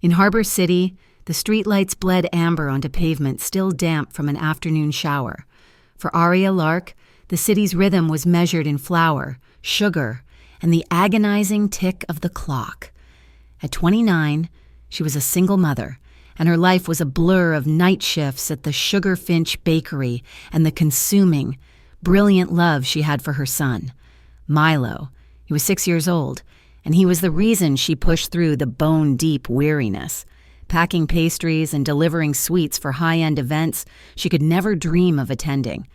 In Harbor City, the streetlights bled amber onto pavement still damp from an afternoon shower. For Arya Lark, the city's rhythm was measured in flour, sugar, and the agonizing tick of the clock. At 29, she was a single mother, and her life was a blur of night shifts at the Sugar Finch Bakery and the consuming, brilliant love she had for her son, Milo. He was 6 years old, and he was the reason she pushed through the bone-deep weariness, packing pastries and delivering sweets for high-end events she could never dream of attending.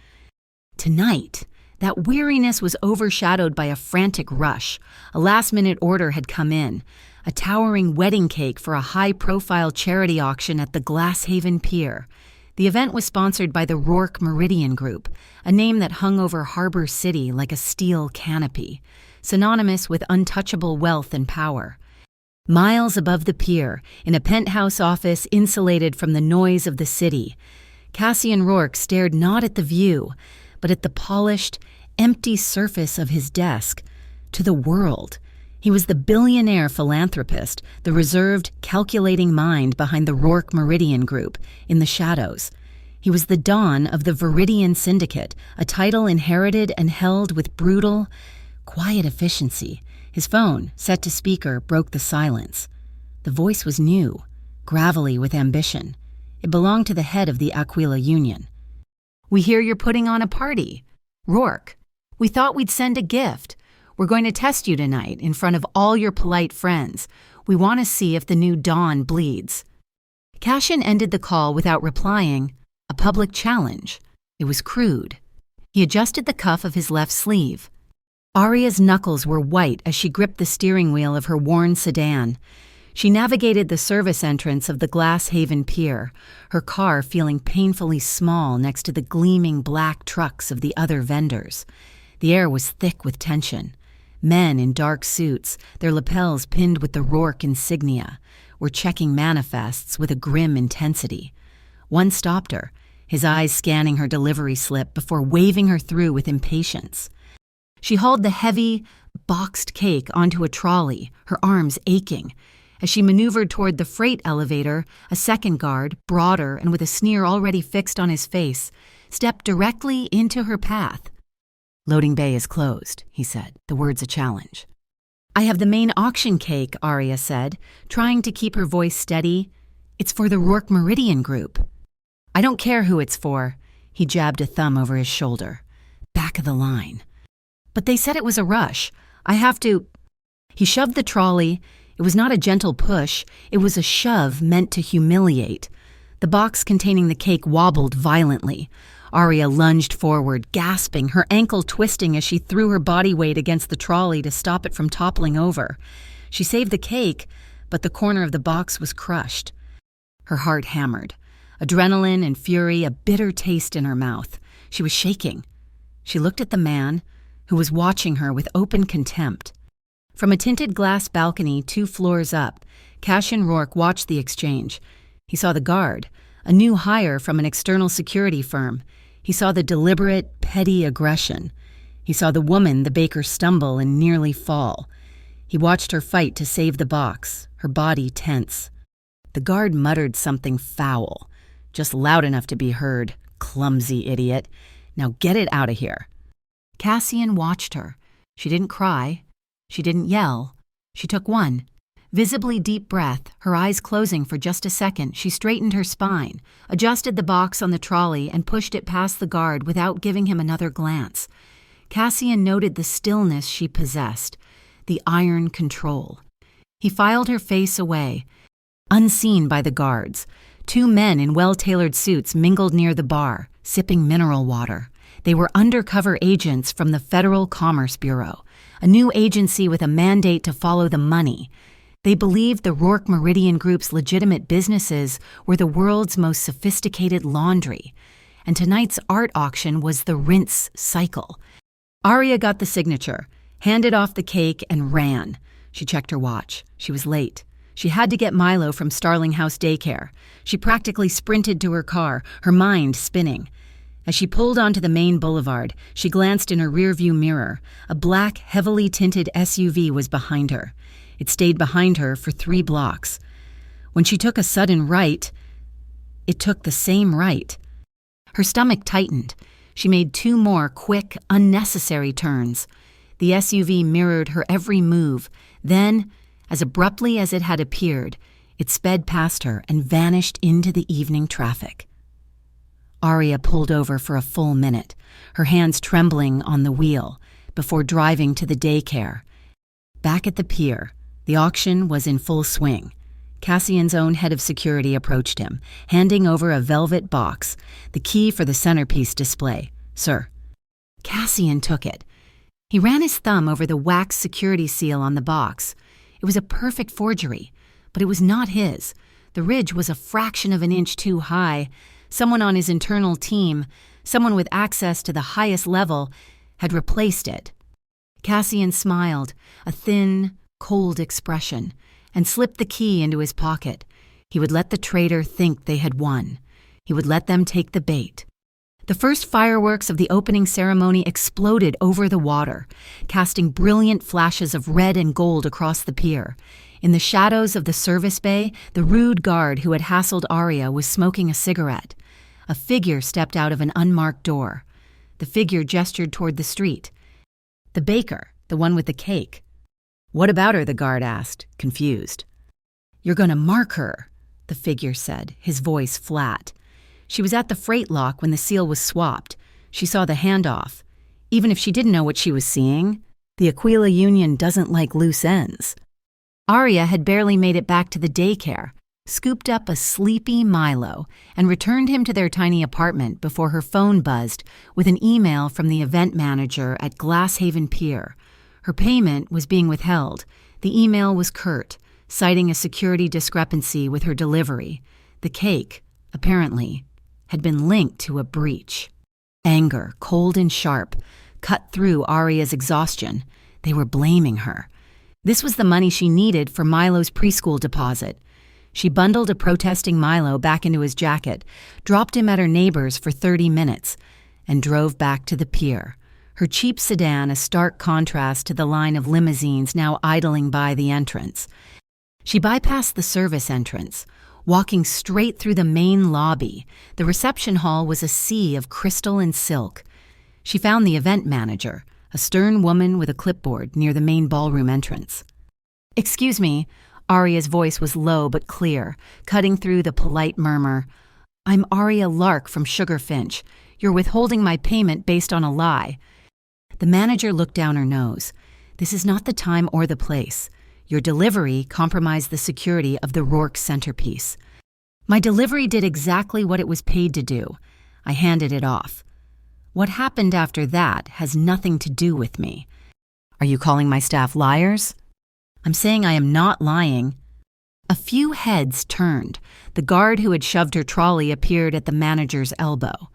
Tonight, that weariness was overshadowed by a frantic rush. A last-minute order had come in, a towering wedding cake for a high-profile charity auction at the Glasshaven Pier. The event was sponsored by the Rourke Meridian Group, a name that hung over Harbor City like a steel canopy, synonymous with untouchable wealth and power. Miles above the pier, in a penthouse office insulated from the noise of the city, Cassian Rourke stared not at the view, but at the polished, empty surface of his desk, to the world. He was the billionaire philanthropist, the reserved, calculating mind behind the Rourke Meridian Group, in the shadows. He was the Don of the Viridian Syndicate, a title inherited and held with brutal, quiet efficiency. His phone, set to speaker, broke the silence. The voice was new, gravelly with ambition. It belonged to the head of the Aquila Union. "We hear you're putting on a party. Rourke, we thought we'd send a gift. We're going to test you tonight in front of all your polite friends. We want to see if the new Dawn bleeds." Cassian ended the call without replying. A public challenge. It was crude. He adjusted the cuff of his left sleeve. Arya's knuckles were white as she gripped the steering wheel of her worn sedan. She navigated the service entrance of the Glasshaven Pier, her car feeling painfully small next to the gleaming black trucks of the other vendors. The air was thick with tension. Men in dark suits, their lapels pinned with the Rourke insignia, were checking manifests with a grim intensity. One stopped her, his eyes scanning her delivery slip before waving her through with impatience. She hauled the heavy, boxed cake onto a trolley, her arms aching. As she maneuvered toward the freight elevator, a second guard, broader and with a sneer already fixed on his face, stepped directly into her path. "Loading bay is closed," he said, the words a challenge. "I have the main auction cake," Arya said, trying to keep her voice steady. "It's for the Rourke Meridian Group." "I don't care who it's for." He jabbed a thumb over his shoulder. "Back of the line." "But they said it was a rush. I have to—" He shoved the trolley. It was not a gentle push. It was a shove meant to humiliate. The box containing the cake wobbled violently. Arya lunged forward, gasping, her ankle twisting as she threw her body weight against the trolley to stop it from toppling over. She saved the cake, but the corner of the box was crushed. Her heart hammered. Adrenaline and fury, a bitter taste in her mouth. She was shaking. She looked at the man, who was watching her with open contempt. From a tinted glass balcony 2 floors up, Cassian Rourke watched the exchange. He saw the guard, a new hire from an external security firm. He saw the deliberate, petty aggression. He saw the woman the baker stumble and nearly fall. He watched her fight to save the box, her body tense. The guard muttered something foul, just loud enough to be heard. "Clumsy idiot. Now get it out of here." Cassian watched her. She didn't cry. She didn't yell. She took one visibly deep breath, her eyes closing for just a second. She straightened her spine, adjusted the box on the trolley, and pushed it past the guard without giving him another glance. Cassian noted the stillness she possessed, the iron control. He filed her face away, unseen by the guards. 2 men in well-tailored suits mingled near the bar, sipping mineral water. They were undercover agents from the Federal Commerce Bureau, a new agency with a mandate to follow the money. They believed the Rourke Meridian Group's legitimate businesses were the world's most sophisticated laundry, and tonight's art auction was the rinse cycle. Arya got the signature, handed off the cake, and ran. She checked her watch. She was late. She had to get Milo from Starling House Daycare. She practically sprinted to her car, her mind spinning. As she pulled onto the main boulevard, she glanced in her rearview mirror. A black, heavily tinted SUV was behind her. It stayed behind her for 3 blocks. When she took a sudden right, it took the same right. Her stomach tightened. She made 2 more quick, unnecessary turns. The SUV mirrored her every move. Then, as abruptly as it had appeared, it sped past her and vanished into the evening traffic. Aria pulled over for a full minute, her hands trembling on the wheel, before driving to the daycare. Back at the pier, the auction was in full swing. Cassian's own head of security approached him, handing over a velvet box, the key for the centerpiece display. "Sir." Cassian took it. He ran his thumb over the wax security seal on the box. It was a perfect forgery, but it was not his. The ridge was a fraction of an inch too high. Someone on his internal team, someone with access to the highest level, had replaced it. Cassian smiled, a thin, cold expression, and slipped the key into his pocket. He would let the traitor think they had won. He would let them take the bait. The first fireworks of the opening ceremony exploded over the water, casting brilliant flashes of red and gold across the pier. In the shadows of the service bay, the rude guard who had hassled Aria was smoking a cigarette. A figure stepped out of an unmarked door. The figure gestured toward the street. "The baker, the one with the cake." "What about her?" the guard asked, confused. "You're going to mark her," the figure said, his voice flat. She was at the freight lock when the seal was swapped. She saw the handoff. Even if she didn't know what she was seeing, the Aquila Union doesn't like loose ends. Aria had barely made it back to the daycare, scooped up a sleepy Milo, and returned him to their tiny apartment before her phone buzzed with an email from the event manager at Glasshaven Pier. Her payment was being withheld. The email was curt, citing a security discrepancy with her delivery. The cake, apparently, had been linked to a breach. Anger, cold and sharp, cut through Aria's exhaustion. They were blaming her. This was the money she needed for Milo's preschool deposit. She bundled a protesting Milo back into his jacket, dropped him at her neighbor's for 30 minutes, and drove back to the pier. Her cheap sedan a stark contrast to the line of limousines now idling by the entrance. She bypassed the service entrance, walking straight through the main lobby. The reception hall was a sea of crystal and silk. She found the event manager, a stern woman with a clipboard near the main ballroom entrance. "Excuse me," Aria's voice was low but clear, cutting through the polite murmur. "I'm Aria Lark from Sugarfinch. You're withholding my payment based on a lie." The manager looked down her nose. "This is not the time or the place. Your delivery compromised the security of the Rourke centerpiece." "My delivery did exactly what it was paid to do." I handed it off. "What happened after that has nothing to do with me." "Are you calling my staff liars?" "I'm saying I am not lying." A few heads turned. The guard who had shoved her trolley appeared at the manager's elbow.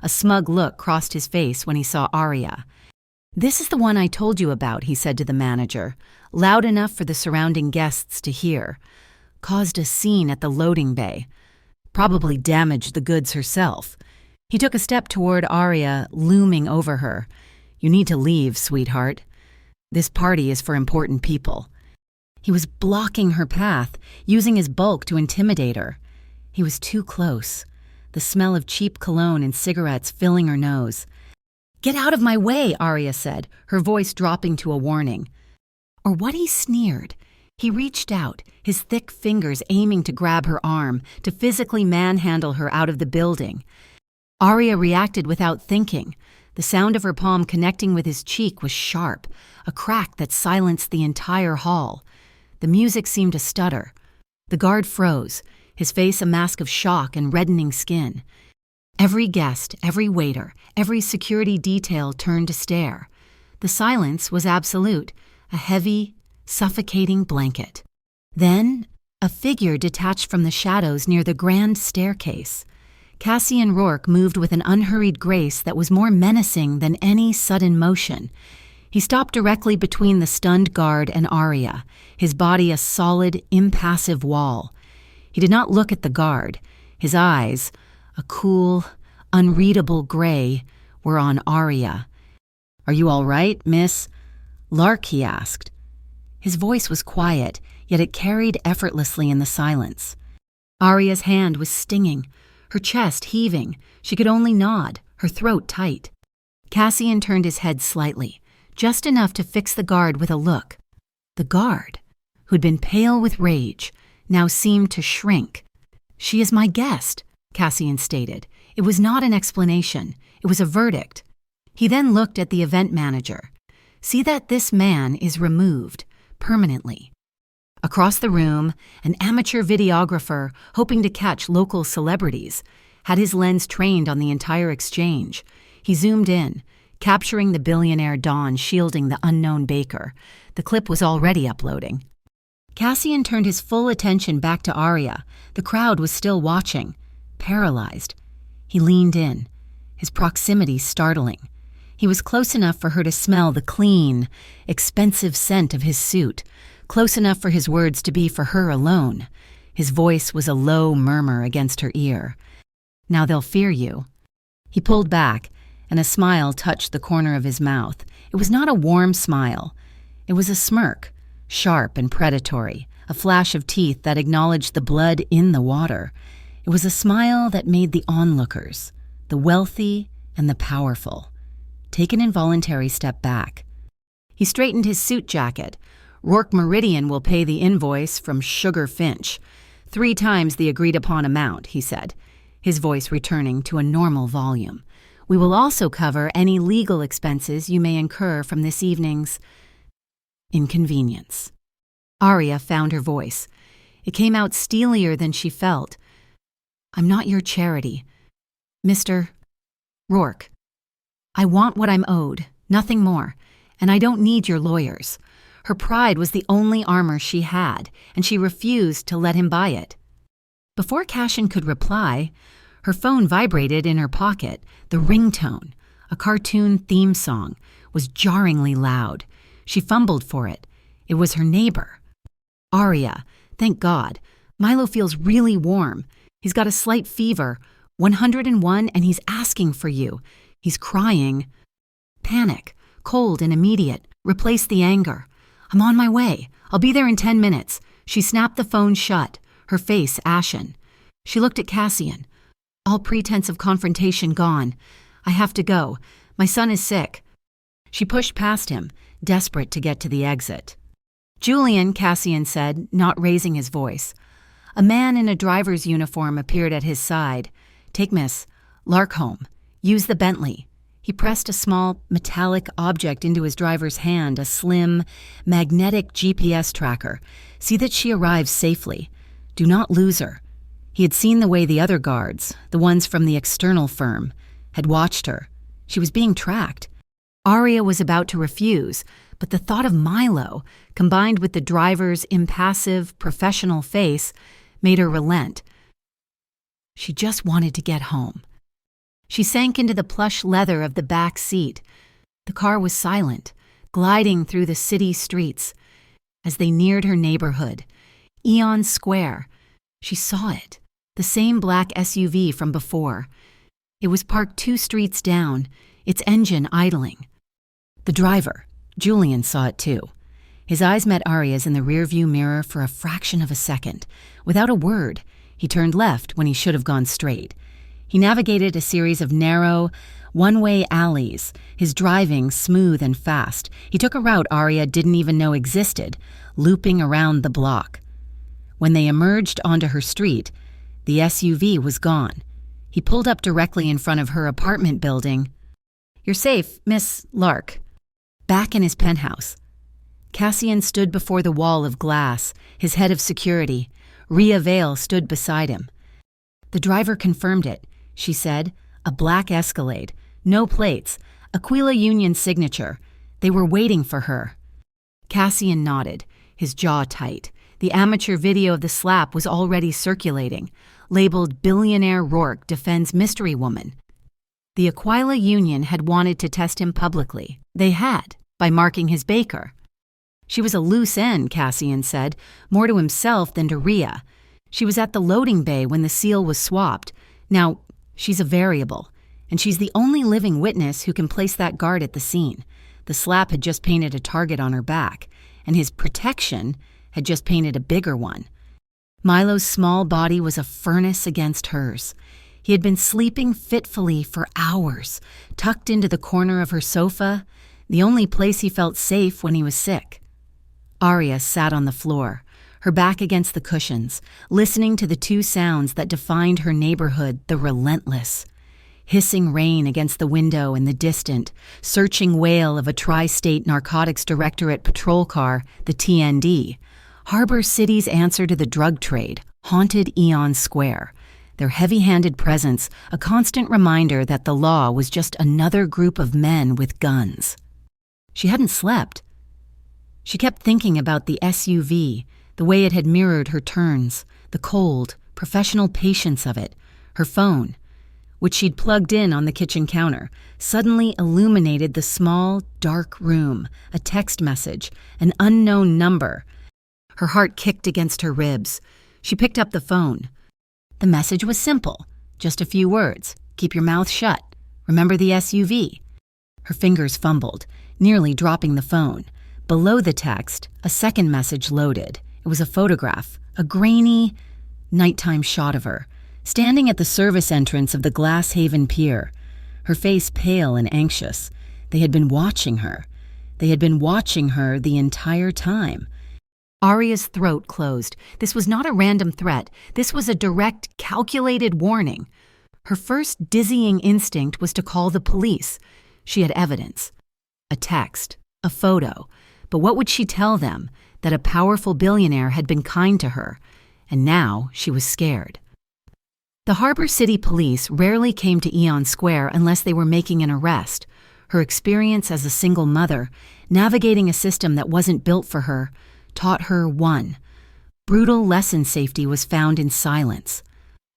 A smug look crossed his face when he saw Aria. "This is the one I told you about," he said to the manager, loud enough for the surrounding guests to hear. "Caused a scene at the loading bay. Probably damaged the goods herself." He took a step toward Aria, looming over her. "You need to leave, sweetheart. This party is for important people." He was blocking her path, using his bulk to intimidate her. He was too close, the smell of cheap cologne and cigarettes filling her nose. "Get out of my way," Aria said, her voice dropping to a warning. Or what he sneered. He reached out, his thick fingers aiming to grab her arm, to physically manhandle her out of the building. Aria reacted without thinking. The sound of her palm connecting with his cheek was sharp, a crack that silenced the entire hall. The music seemed to stutter. The guard froze, his face a mask of shock and reddening skin. Every guest, every waiter, every security detail turned to stare. The silence was absolute, a heavy, suffocating blanket. Then, a figure detached from the shadows near the grand staircase. Cassian Rourke moved with an unhurried grace that was more menacing than any sudden motion. He stopped directly between the stunned guard and Aria, his body a solid, impassive wall. He did not look at the guard. His eyes, a cool, unreadable gray, were on Aria. "Are you all right, miss?" "Lark," he asked. His voice was quiet, yet it carried effortlessly in the silence. Aria's hand was stinging, her chest heaving. She could only nod, her throat tight. Cassian turned his head slightly, just enough to fix the guard with a look. The guard, who'd been pale with rage, now seemed to shrink. "She is my guest," Cassian stated. It was not an explanation. It was a verdict. He then looked at the event manager. "See that this man is removed, permanently." Across the room, an amateur videographer, hoping to catch local celebrities, had his lens trained on the entire exchange. He zoomed in, capturing the billionaire Don shielding the unknown baker. The clip was already uploading. Cassian turned his full attention back to Aria. The crowd was still watching, paralyzed. He leaned in, his proximity startling. He was close enough for her to smell the clean, expensive scent of his suit, close enough for his words to be for her alone. His voice was a low murmur against her ear. "Now they'll fear you." He pulled back, and a smile touched the corner of his mouth. It was not a warm smile. It was a smirk, sharp and predatory, a flash of teeth that acknowledged the blood in the water. It was a smile that made the onlookers, the wealthy and the powerful, take an involuntary step back. He straightened his suit jacket. "Rourke Meridian will pay the invoice from Sugar Finch. 3 times the agreed-upon amount," he said, his voice returning to a normal volume. "We will also cover any legal expenses you may incur from this evening's inconvenience." Aria found her voice. It came out steelier than she felt. "I'm not your charity, Mr. Rourke. I want what I'm owed, nothing more, and I don't need your lawyers." Her pride was the only armor she had, and she refused to let him buy it. Before Cassian could reply, her phone vibrated in her pocket. The ringtone, a cartoon theme song, was jarringly loud. She fumbled for it. It was her neighbor. "Aria, thank God. Milo feels really warm. He's got a slight fever, 101, and he's asking for you. He's crying. Panic, cold and immediate. Replace the anger. I'm on my way. I'll be there in 10 minutes. She snapped the phone shut, her face ashen. She looked at Cassian. All pretense of confrontation gone. "I have to go. My son is sick." She pushed past him, desperate to get to the exit. "Julian," Cassian said, not raising his voice. A man in a driver's uniform appeared at his side. "Take Miss Lark home. Use the Bentley." He pressed a small, metallic object into his driver's hand, a slim, magnetic GPS tracker. "See that she arrives safely. Do not lose her." He had seen the way the other guards, the ones from the external firm, had watched her. She was being tracked. Aria was about to refuse, but the thought of Milo, combined with the driver's impassive, professional face, made her relent. She just wanted to get home. She sank into the plush leather of the back seat. The car was silent, gliding through the city streets. As they neared her neighborhood, Eon Square, she saw it, the same black SUV from before. It was parked 2 streets down, its engine idling. The driver, Julian, saw it too. His eyes met Aria's in the rearview mirror for a fraction of a second. Without a word, he turned left when he should have gone straight. He navigated a series of narrow, one-way alleys, his driving smooth and fast. He took a route Aria didn't even know existed, looping around the block. When they emerged onto her street, the SUV was gone. He pulled up directly in front of her apartment building. "You're safe, Miss Lark." Back in his penthouse, Cassian stood before the wall of glass, his head of security. Rhea Vale stood beside him. "The driver confirmed it," she said. "A black Escalade. No plates. Aquila Union signature. They were waiting for her." Cassian nodded, his jaw tight. The amateur video of the slap was already circulating, labeled "Billionaire Rourke Defends Mystery Woman." The Aquila Union had wanted to test him publicly. They had, by marking his baker. She was a loose end, Cassian said, more to himself than to Rhea. She was at the loading bay when the seal was swapped. Now, she's a variable, and she's the only living witness who can place that guard at the scene. The slap had just painted a target on her back, and his protection had just painted a bigger one. Milo's small body was a furnace against hers. He had been sleeping fitfully for hours, tucked into the corner of her sofa, the only place he felt safe when he was sick. Arya sat on the floor, her back against the cushions, listening to the two sounds that defined her neighborhood, the relentless. Hissing rain against the window and the distant, searching wail of a tri-state narcotics directorate patrol car, the TND. Harbor City's answer to the drug trade, haunted Eon Square. Their heavy-handed presence, a constant reminder that the law was just another group of men with guns. She hadn't slept. She kept thinking about the SUV, the way it had mirrored her turns, the cold, professional patience of it, her phone, which she'd plugged in on the kitchen counter, suddenly illuminated the small, dark room, a text message, an unknown number. Her heart kicked against her ribs. She picked up the phone. The message was simple, just a few words. Keep your mouth shut. Remember the SUV. Her fingers fumbled, nearly dropping the phone. Below the text, a second message loaded. It was a photograph, a grainy, nighttime shot of her, standing at the service entrance of the Glass Haven Pier, her face pale and anxious. They had been watching her. They had been watching her the entire time. Arya's throat closed. This was not a random threat. This was a direct, calculated warning. Her first dizzying instinct was to call the police. She had evidence. A text, a photo. But what would she tell them? That a powerful billionaire had been kind to her. And now she was scared. The Harbor City police rarely came to Eon Square unless they were making an arrest. Her experience as a single mother, navigating a system that wasn't built for her, taught her one. Brutal lesson safety was found in silence.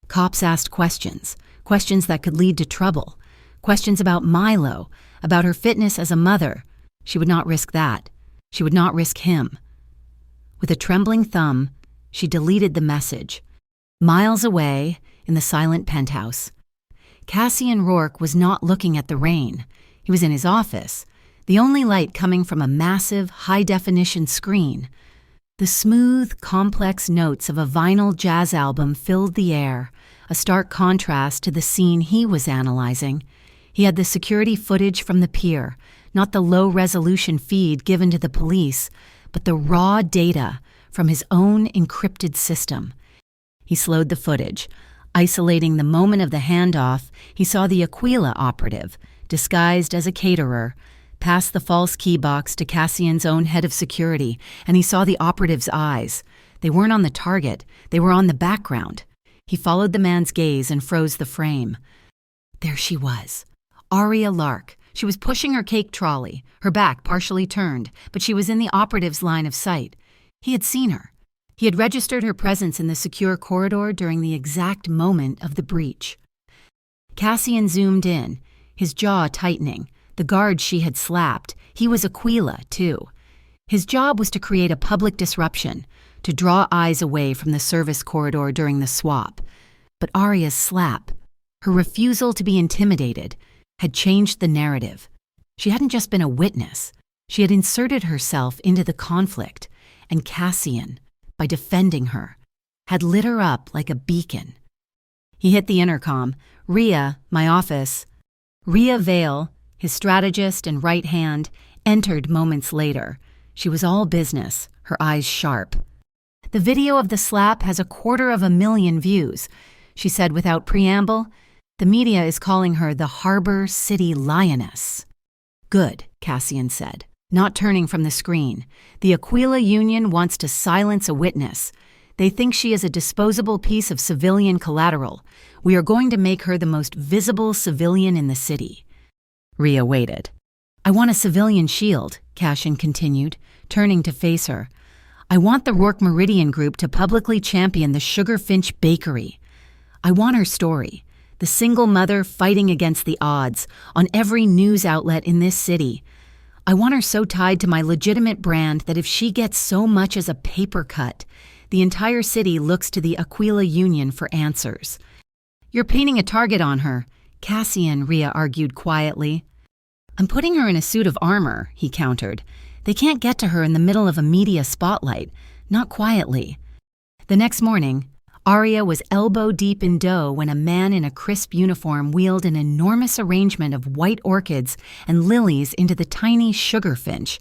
Cops asked questions that could lead to trouble, questions about Milo, about her fitness as a mother. She would not risk that. She would not risk him. With a trembling thumb, she deleted the message. Miles away, in the silent penthouse, Cassian Rourke was not looking at the rain. He was in his office, the only light coming from a massive, high-definition screen. The smooth, complex notes of a vinyl jazz album filled the air, a stark contrast to the scene he was analyzing. He had the security footage from the pier, not the low-resolution feed given to the police, but the raw data from his own encrypted system. He slowed the footage. Isolating the moment of the handoff, he saw the Aquila operative, disguised as a caterer, pass the false key box to Cassian's own head of security, and he saw the operative's eyes. They weren't on the target. They were on the background. He followed the man's gaze and froze the frame. There she was, Arya Lark. She was pushing her cake trolley, her back partially turned, but she was in the operative's line of sight. He had seen her. He had registered her presence in the secure corridor during the exact moment of the breach. Cassian zoomed in, his jaw tightening. The guard she had slapped, he was Aquila, too. His job was to create a public disruption, to draw eyes away from the service corridor during the swap. But Arya's slap, her refusal to be intimidated, had changed the narrative. She hadn't just been a witness. She had inserted herself into the conflict, and Cassian, by defending her, had lit her up like a beacon. He hit the intercom. Rhea, my office. Rhea Vale, his strategist and right hand, entered moments later. She was all business, her eyes sharp. The video of the slap has 250,000 views, she said without preamble. The media is calling her the Harbor City Lioness. Good, Cassian said, not turning from the screen. The Aquila Union wants to silence a witness. They think she is a disposable piece of civilian collateral. We are going to make her the most visible civilian in the city. Rhea waited. I want a civilian shield, Cassian continued, turning to face her. I want the Rourke Meridian Group to publicly champion the Sugar Finch Bakery. I want her story, the single mother fighting against the odds on every news outlet in this city. I want her so tied to my legitimate brand that if she gets so much as a paper cut, the entire city looks to the Aquila Union for answers. You're painting a target on her, Cassian, Rhea argued quietly. I'm putting her in a suit of armor, he countered. They can't get to her in the middle of a media spotlight, not quietly. The next morning, Aria was elbow-deep in dough when a man in a crisp uniform wheeled an enormous arrangement of white orchids and lilies into the tiny sugar finch.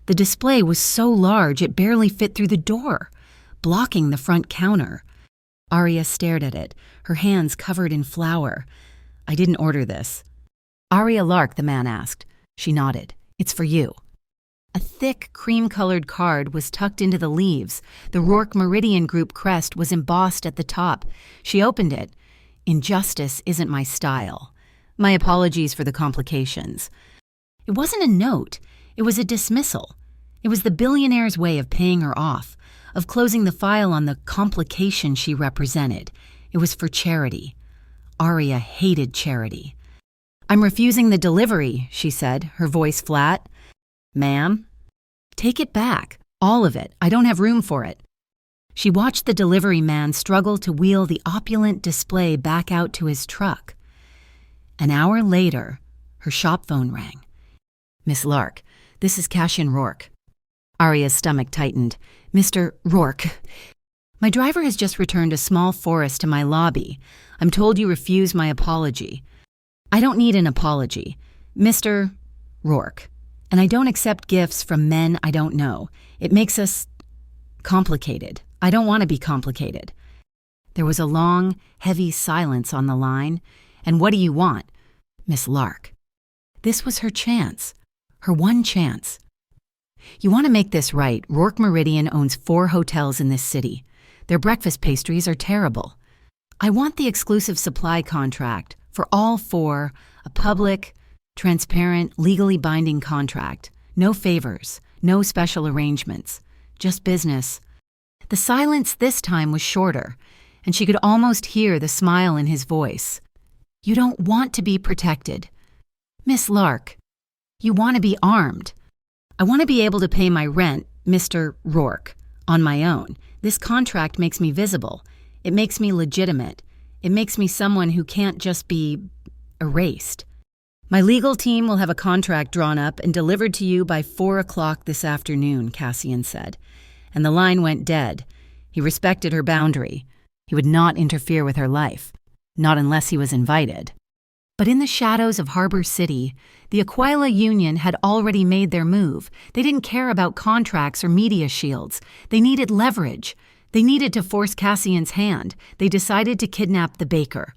The display was so large it barely fit through the door, blocking the front counter. Aria stared at it, her hands covered in flour. "I didn't order this." "Aria Lark," the man asked. She nodded. "It's for you." A thick, cream-colored card was tucked into the leaves. The Rourke Meridian Group crest was embossed at the top. She opened it. "Injustice isn't my style. My apologies for the complications." It wasn't a note. It was a dismissal. It was the billionaire's way of paying her off, of closing the file on the complication she represented. It was for charity. Aria hated charity. "I'm refusing the delivery," she said, her voice flat. "Ma'am?" "Take it back. All of it. I don't have room for it." She watched the delivery man struggle to wheel the opulent display back out to his truck. An hour later, her shop phone rang. "Miss Lark, this is Cassian Rourke." Aria's stomach tightened. "Mr. Rourke, my driver has just returned a small forest to my lobby. I'm told you refuse my apology." "I don't need an apology. Mr. Rourke. And I don't accept gifts from men I don't know. It makes us complicated. I don't want to be complicated." There was a long, heavy silence on the line. "And what do you want?" "Miss Lark." This was her chance. Her one chance. "You want to make this right. Rourke Meridian owns 4 hotels in this city. Their breakfast pastries are terrible. I want the exclusive supply contract for all 4, a public, transparent, legally binding contract. No favors, no special arrangements, just business." The silence this time was shorter, and she could almost hear the smile in his voice. "You don't want to be protected. Miss Lark, you want to be armed. I want to be able to pay my rent, Mr. Rourke, on my own. This contract makes me visible. It makes me legitimate. It makes me someone who can't just be erased. My legal team will have a contract drawn up and delivered to you by 4 o'clock this afternoon," Cassian said. And the line went dead. He respected her boundary. He would not interfere with her life, not unless he was invited. But in the shadows of Harbor City, the Aquila Union had already made their move. They didn't care about contracts or media shields. They needed leverage. They needed to force Cassian's hand. They decided to kidnap the baker.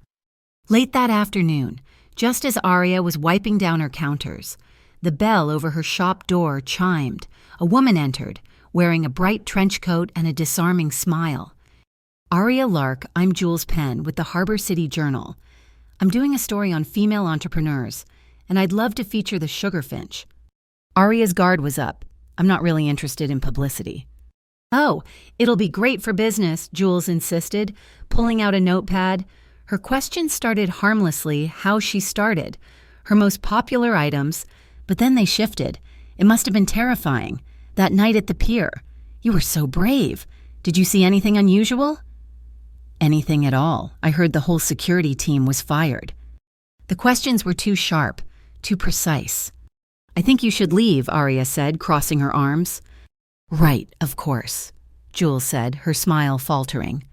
Late that afternoon, just as Aria was wiping down her counters, the bell over her shop door chimed. A woman entered, wearing a bright trench coat and a disarming smile. "Aria Lark, I'm Jules Penn with the Harbor City Journal. I'm doing a story on female entrepreneurs, and I'd love to feature the sugar finch." Aria's guard was up. "I'm not really interested in publicity." "Oh, it'll be great for business," Jules insisted, pulling out a notepad. Her questions started harmlessly, how she started, her most popular items, but then they shifted. "It must have been terrifying. That night at the pier. You were so brave. Did you see anything unusual?" "Anything at all. I heard the whole security team was fired." The questions were too sharp, too precise. "I think you should leave," Aria said, crossing her arms. "Right, of course," Jules said, her smile faltering.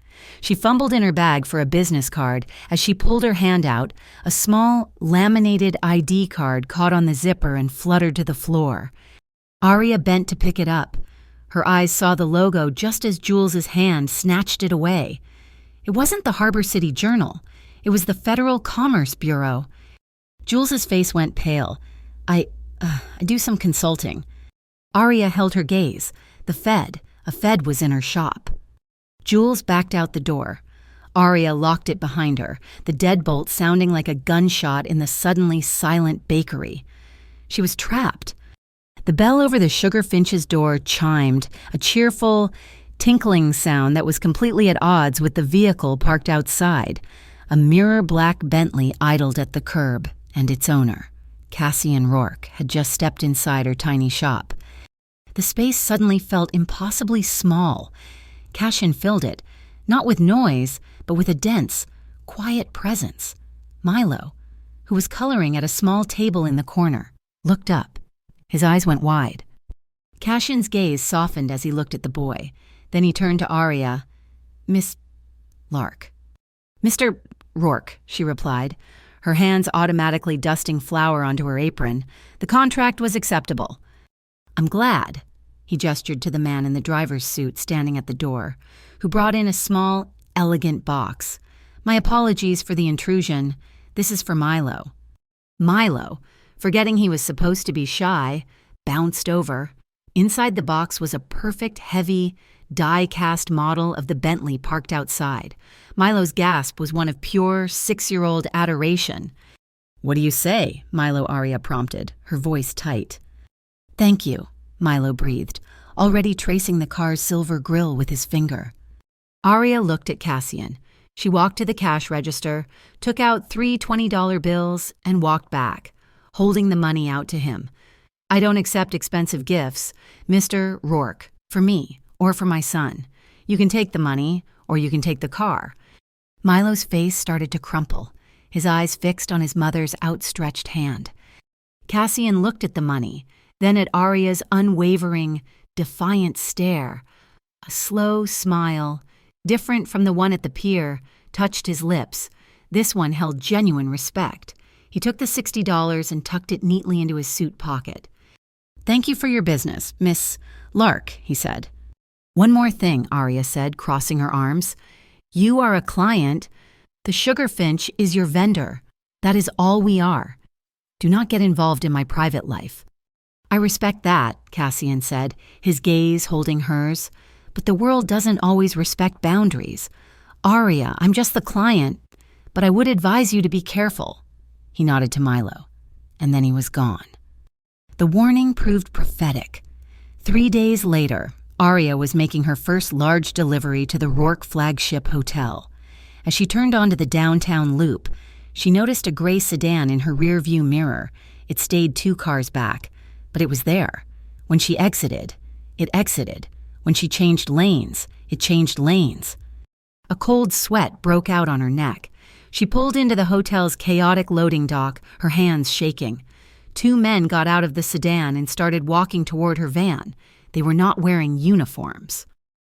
She fumbled in her bag for a business card. As she pulled her hand out, a small, laminated ID card caught on the zipper and fluttered to the floor. Aria bent to pick it up. Her eyes saw the logo just as Jules's hand snatched it away. It wasn't the Harbor City Journal. It was the Federal Commerce Bureau. Jules's face went pale. I do some consulting." Aria held her gaze. A Fed was in her shop. Jules backed out the door. Aria locked it behind her, the deadbolt sounding like a gunshot in the suddenly silent bakery. She was trapped. The bell over the Sugar Finch's door chimed, a cheerful, tinkling sound that was completely at odds with the vehicle parked outside. A mirror-black Bentley idled at the curb, and its owner, Cassian Rourke, had just stepped inside her tiny shop. The space suddenly felt impossibly small. Cassian filled it, not with noise, but with a dense, quiet presence. Milo, who was coloring at a small table in the corner, looked up. His eyes went wide. Cassian's gaze softened as he looked at the boy. Then he turned to Aria. Miss Lark. Mr. Rourke, she replied, her hands automatically dusting flour onto her apron. The contract was acceptable. I'm glad, he gestured to the man in the driver's suit standing at the door, who brought in a small, elegant box. My apologies for the intrusion. This is for Milo. Milo, forgetting he was supposed to be shy, bounced over. Inside the box was a perfect, heavy, die-cast model of the Bentley parked outside. Milo's gasp was one of pure, 6-year-old adoration. What do you say? Milo Aria prompted, her voice tight. Thank you, Milo breathed, already tracing the car's silver grille with his finger. Aria looked at Cassian. She walked to the cash register, took out 3 $20 bills, and walked back, holding the money out to him. I don't accept expensive gifts, Mr. Rourke, for me or for my son. You can take the money, or you can take the car. Milo's face started to crumple, his eyes fixed on his mother's outstretched hand. Cassian looked at the money, then at Aria's unwavering, defiant stare. A slow smile, different from the one at the pier, touched his lips. This one held genuine respect. He took the $60 and tucked it neatly into his suit pocket. Thank you for your business, Miss Lark, he said. One more thing, Aria said, crossing her arms. You are a client. The Sugarfinch is your vendor. That is all we are. Do not get involved in my private life. I respect that, Cassian said, his gaze holding hers. But the world doesn't always respect boundaries. Aria, I'm just the client, but I would advise you to be careful. He nodded to Milo, and then he was gone. The warning proved prophetic. 3 days later, Aria was making her first large delivery to the Rourke flagship hotel. As she turned onto the downtown loop, she noticed a gray sedan in her rearview mirror. It stayed 2 cars back, but it was there. When she exited, it exited. When she changed lanes, it changed lanes. A cold sweat broke out on her neck. She pulled into the hotel's chaotic loading dock, her hands shaking. 2 men got out of the sedan and started walking toward her van. They were not wearing uniforms.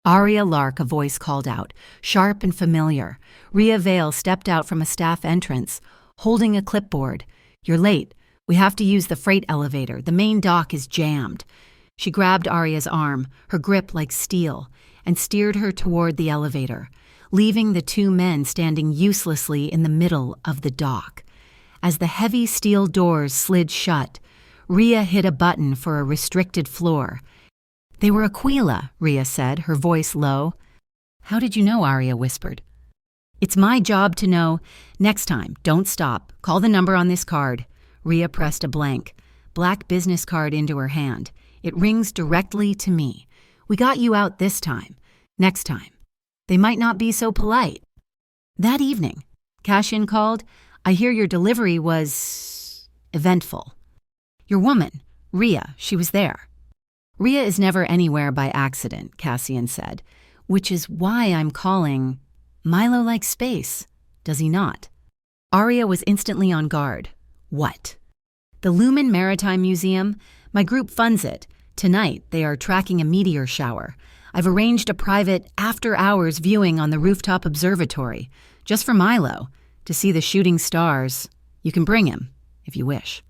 Aria Lark, a voice called out, sharp and familiar. Rhea Vale stepped out from a staff entrance, holding a clipboard. You're late. We have to use the freight elevator. The main dock is jammed. She grabbed Aria's arm, her grip like steel, and steered her toward the elevator, leaving the 2 men standing uselessly in the middle of the dock. As the heavy steel doors slid shut, Rhea hit a button for a restricted floor. They were Aquila, Rhea said, her voice low. How did you know? Aria whispered. It's my job to know. Next time, don't stop. Call the number on this card. Rhea pressed a black business card into her hand. It rings directly to me. We got you out this time. Next time. They might not be so polite. That evening, Cassian called. I hear your delivery was eventful. Your woman, Rhea, she was there. Rhea is never anywhere by accident, Cassian said, which is why I'm calling. Milo likes space, does he not? Aria was instantly on guard. What? The Lumen Maritime Museum? My group funds it. Tonight, they are tracking a meteor shower. I've arranged a private after-hours viewing on the rooftop observatory, just for Milo, to see the shooting stars. You can bring him, if you wish.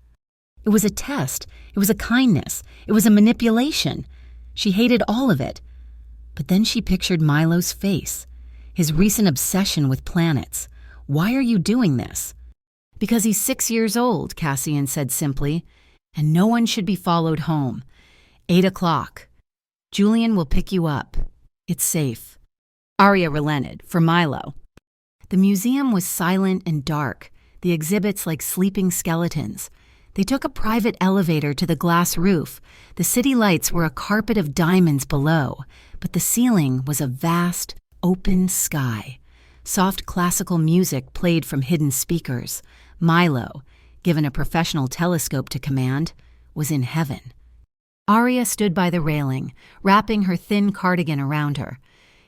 It was a test. It was a kindness. It was a manipulation. She hated all of it. But then she pictured Milo's face, his recent obsession with planets. Why are you doing this? Because he's 6 years old, Cassian said simply, and no one should be followed home. 8 o'clock. Julian will pick you up. It's safe. Aria relented, for Milo. The museum was silent and dark, the exhibits like sleeping skeletons. They took a private elevator to the glass roof. The city lights were a carpet of diamonds below, but the ceiling was a vast, open sky. Soft classical music played from hidden speakers. Milo, given a professional telescope to command, was in heaven. Aria stood by the railing, wrapping her thin cardigan around her.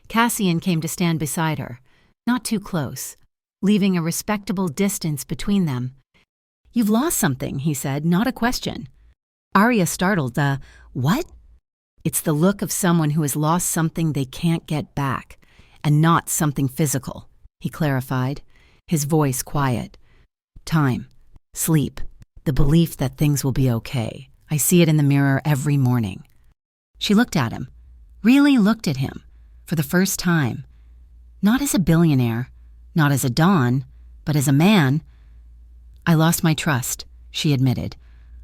Cassian came to stand beside her, not too close, leaving a respectable distance between them. You've lost something, he said, not a question. Aria startled. What? It's the look of someone who has lost something they can't get back. and not something physical, he clarified, his voice quiet. Time, sleep, the belief that things will be okay. I see it in the mirror every morning. She looked at him, really looked at him, for the first time. Not as a billionaire, not as a Don, but as a man. I lost my trust, she admitted,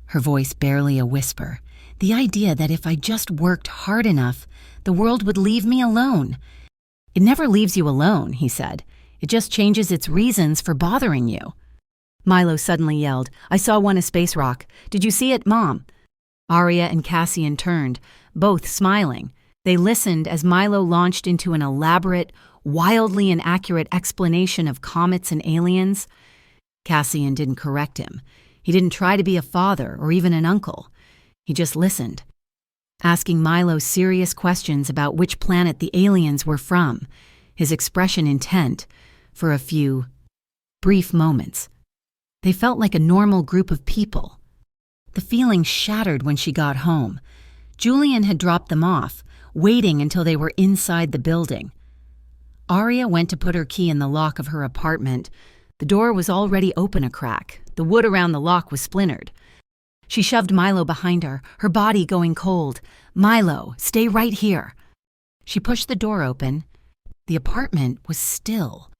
her voice barely a whisper. The idea that if I just worked hard enough, the world would leave me alone. It never leaves you alone, he said. It just changes its reasons for bothering you. Milo suddenly yelled, I saw one a space rock. Did you see it, Mom? Arya and Cassian turned, both smiling. They listened as Milo launched into an elaborate, wildly inaccurate explanation of comets and aliens. Cassian didn't correct him. He didn't try to be a father or even an uncle. He just listened, asking Milo serious questions about which planet the aliens were from, his expression intent for a few brief moments. They felt like a normal group of people. The feeling shattered when she got home. Julian had dropped them off, waiting until they were inside the building. Arya went to put her key in the lock of her apartment. The door was already open a crack. The wood around the lock was splintered. She shoved Milo behind her, her body going cold. Milo, stay right here. She pushed the door open. The apartment was still.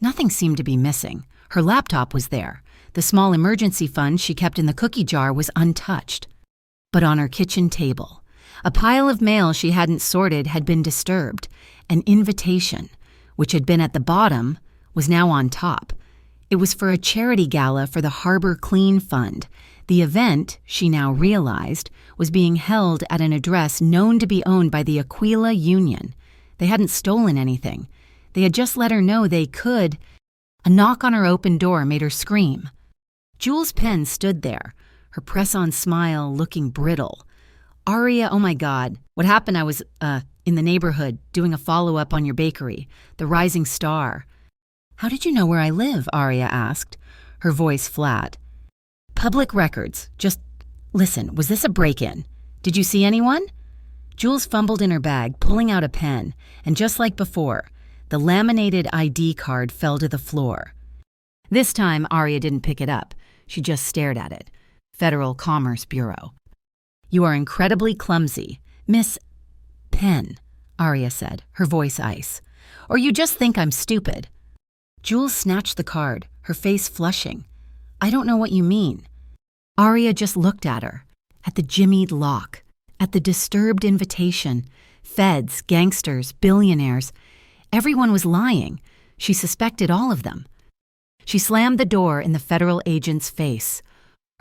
Nothing seemed to be missing. Her laptop was there. The small emergency fund she kept in the cookie jar was untouched. But on her kitchen table, a pile of mail she hadn't sorted had been disturbed. An invitation, which had been at the bottom, was now on top. It was for a charity gala for the Harbor Clean Fund. The event, she now realized, was being held at an address known to be owned by the Aquila Union. They hadn't stolen anything. They had just let her know they could. A knock on her open door made her scream. Jules Penn stood there, her press-on smile looking brittle. Arya, oh my God, what happened? I was, in the neighborhood, doing a follow-up on your bakery, the Rising Star. How did you know where I live? Arya asked, her voice flat. Public records. Just listen, was this a break-in? Did you see anyone? Jules fumbled in her bag, pulling out a pen, and just like before, the laminated ID card fell to the floor. This time, Arya didn't pick it up. She just stared at it. Federal Commerce Bureau. You are incredibly clumsy, Miss Penn, Arya said, her voice ice. Or you just think I'm stupid. Jules snatched the card, her face flushing. I don't know what you mean. Arya just looked at her, at the jimmied lock, at the disturbed invitation. Feds, gangsters, billionaires. Everyone was lying. She suspected all of them. She slammed the door in the federal agent's face.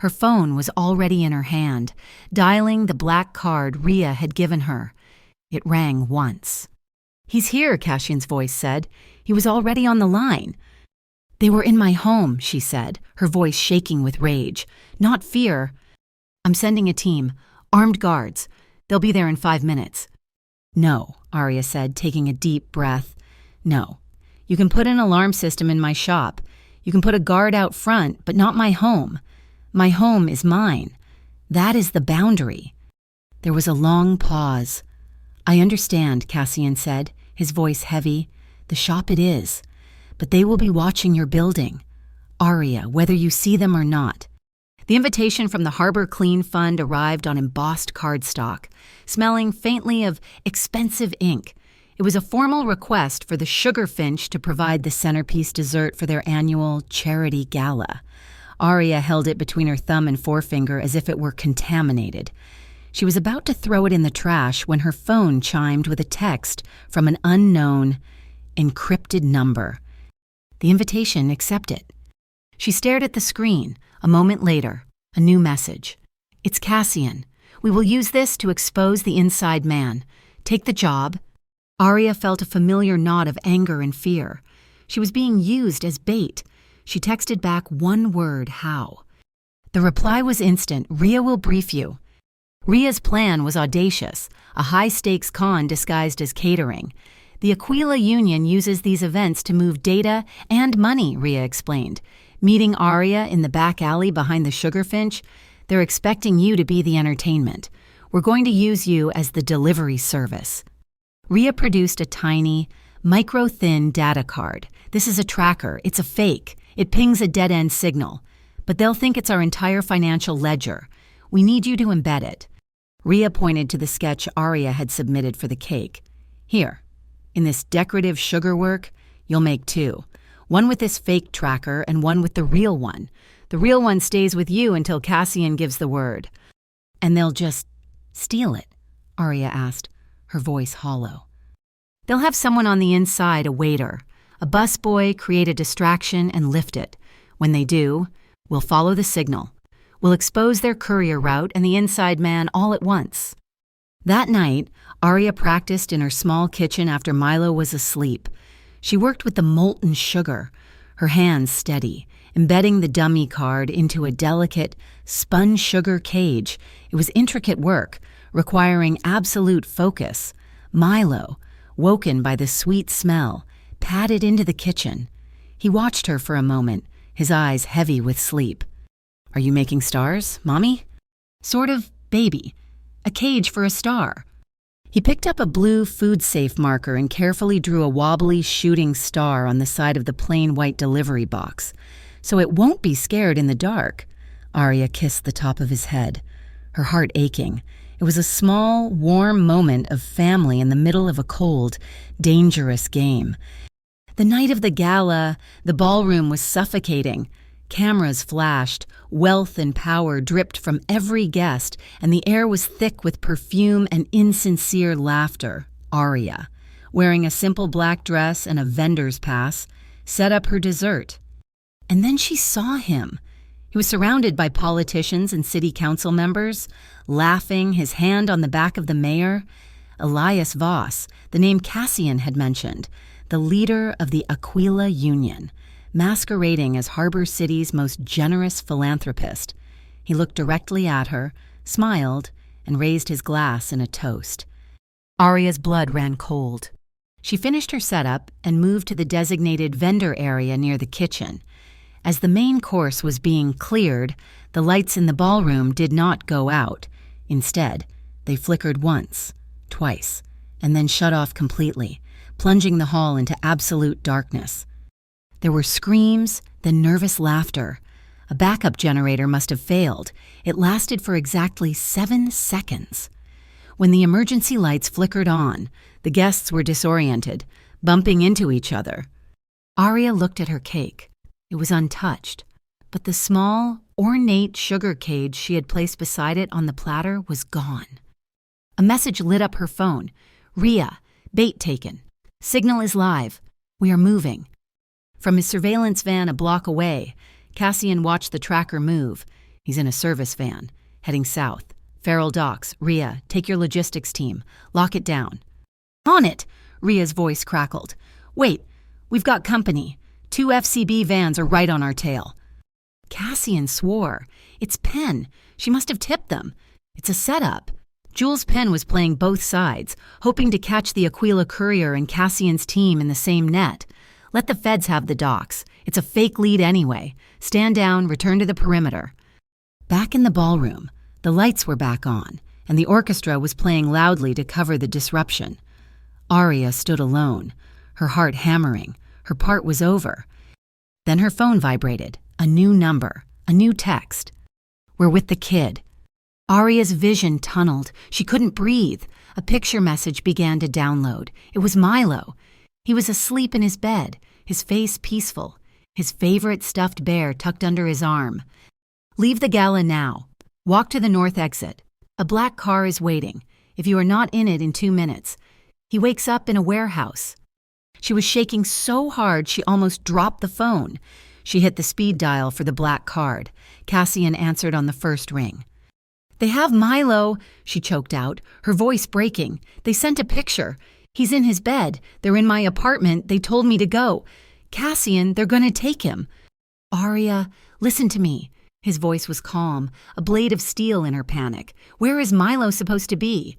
Her phone was already in her hand, dialing the black card Rhea had given her. It rang once. He's here, Cassian's voice said. He was already on the line. They were in my home, she said, her voice shaking with rage. Not fear. I'm sending a team. Armed guards. They'll be there in 5 minutes. No, Arya said, taking a deep breath. No. You can put an alarm system in my shop. You can put a guard out front, but not my home. My home is mine. That is the boundary. There was a long pause. I understand, Cassian said, his voice heavy. The shop it is. But they will be watching your building. Arya, whether you see them or not. The invitation from the Harbor Clean Fund arrived on embossed cardstock, smelling faintly of expensive ink. It was a formal request for the Sugar Finch to provide the centerpiece dessert for their annual charity gala. Arya held it between her thumb and forefinger as if it were contaminated. She was about to throw it in the trash when her phone chimed with a text from an unknown, encrypted number. The invitation accepted. She stared at the screen. A moment later, a new message. It's Cassian. We will use this to expose the inside man. Take the job. Arya felt a familiar nod of anger and fear. She was being used as bait. She texted back one word, how. The reply was instant. Rhea will brief you. Rhea's plan was audacious, a high-stakes con disguised as catering. The Aquila Union uses these events to move data and money, Rhea explained. Meeting Arya in the back alley behind the Sugar Finch, they're expecting you to be the entertainment. We're going to use you as the delivery service. Rhea produced a tiny, Micro-thin data card. This is a tracker. It's a fake. It pings a dead-end signal. But they'll think it's our entire financial ledger. We need you to embed it. Rhea pointed to the sketch Aria had submitted for the cake. Here, in this decorative sugar work, you'll make two. One with this fake tracker and one with the real one. The real one stays with you until Cassian gives the word. And they'll just steal it, Aria asked, her voice hollow. They'll have someone on the inside, a waiter. A busboy, create a distraction and lift it. When they do, we'll follow the signal. We'll expose their courier route and the inside man all at once. That night, Aria practiced in her small kitchen after Milo was asleep. She worked with the molten sugar, her hands steady, embedding the dummy card into a delicate, spun sugar cage. It was intricate work, requiring absolute focus. Milo, woken by the sweet smell, padded into the kitchen. He watched her for a moment, his eyes heavy with sleep. Are you making stars, Mommy? Sort of, baby. A cage for a star. He picked up a blue food-safe marker and carefully drew a wobbly shooting star on the side of the plain white delivery box. So it won't be scared in the dark. Aria kissed the top of his head, her heart aching. It was a small, warm moment of family in the middle of a cold, dangerous game. The night of the gala, the ballroom was suffocating. Cameras flashed, wealth and power dripped from every guest, and the air was thick with perfume and insincere laughter. Aria, wearing a simple black dress and a vendor's pass, set up her dessert. And then she saw him. He was surrounded by politicians and city council members, laughing, his hand on the back of the mayor. Elias Voss, the name Cassian had mentioned, the leader of the Aquila Union, masquerading as Harbor City's most generous philanthropist. He looked directly at her, smiled, and raised his glass in a toast. Aria's blood ran cold. She finished her setup and moved to the designated vendor area near the kitchen. As the main course was being cleared, the lights in the ballroom did not go out. Instead, they flickered once, twice, and then shut off completely, plunging the hall into absolute darkness. There were screams, then nervous laughter. A backup generator must have failed. It lasted for exactly 7 seconds. When the emergency lights flickered on, the guests were disoriented, bumping into each other. Aria looked at her cake. It was untouched, but the small, ornate sugar cage she had placed beside it on the platter was gone. A message lit up her phone. Rhea, bait taken. Signal is live. We are moving. From his surveillance van a block away, Cassian watched the tracker move. He's in a service van, heading south. Feral Docks, Rhea, take your logistics team. Lock it down. On it, Rhea's voice crackled. Wait, we've got company. 2 FCB vans are right on our tail. Cassian swore. It's Penn. She must have tipped them. It's a setup. Jules Penn was playing both sides, hoping to catch the Aquila courier and Cassian's team in the same net. Let the feds have the docks. It's a fake lead anyway. Stand down, return to the perimeter. Back in the ballroom, the lights were back on, and the orchestra was playing loudly to cover the disruption. Aria stood alone, her heart hammering. Her part was over. Then her phone vibrated. A new number, a new text. We're with the kid. Aria's vision tunneled. She couldn't breathe. A picture message began to download. It was Milo. He was asleep in his bed, his face peaceful, his favorite stuffed bear tucked under his arm. Leave the gala now. Walk to the north exit. A black car is waiting. If you are not in it in 2 minutes. He wakes up in a warehouse. She was shaking so hard she almost dropped the phone. She hit the speed dial for the black card. Cassian answered on the first ring. They have Milo, she choked out, her voice breaking. They sent a picture. He's in his bed. They're in my apartment. They told me to go. Cassian, they're going to take him. Aria, listen to me. His voice was calm, a blade of steel in her panic. Where is Milo supposed to be?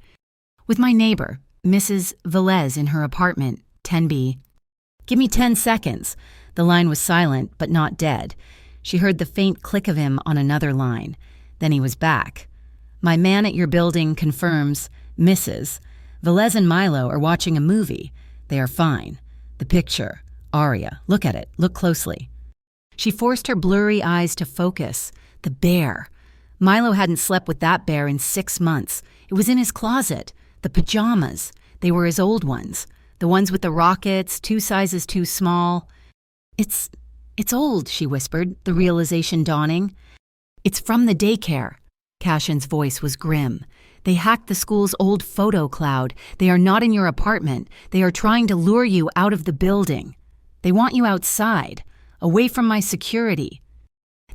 With my neighbor, Mrs. Velez, in her apartment, 10B. Give me 10 seconds. The line was silent, but not dead. She heard the faint click of him on another line. Then he was back. My man at your building confirms, Mrs. Velez and Milo are watching a movie. They are fine. The picture. Aria, look at it. Look closely. She forced her blurry eyes to focus. The bear. Milo hadn't slept with that bear in 6 months. It was in his closet. The pajamas. They were his old ones. The ones with the rockets, 2 sizes too small. It's old, she whispered, the realization dawning. It's from the daycare. Cashin's voice was grim. They hacked the school's old photo cloud. They are not in your apartment. They are trying to lure you out of the building. They want you outside, away from my security.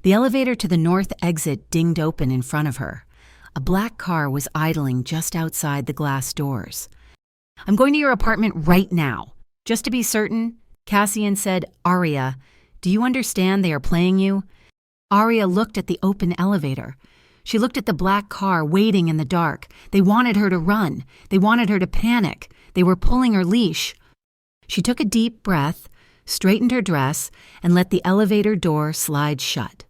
The elevator to the north exit dinged open in front of her. A black car was idling just outside the glass doors. I'm going to your apartment right now. Just to be certain, Cassian said, Aria, do you understand they are playing you? Aria looked at the open elevator. She looked at the black car waiting in the dark. They wanted her to run. They wanted her to panic. They were pulling her leash. She took a deep breath, straightened her dress, and let the elevator door slide shut.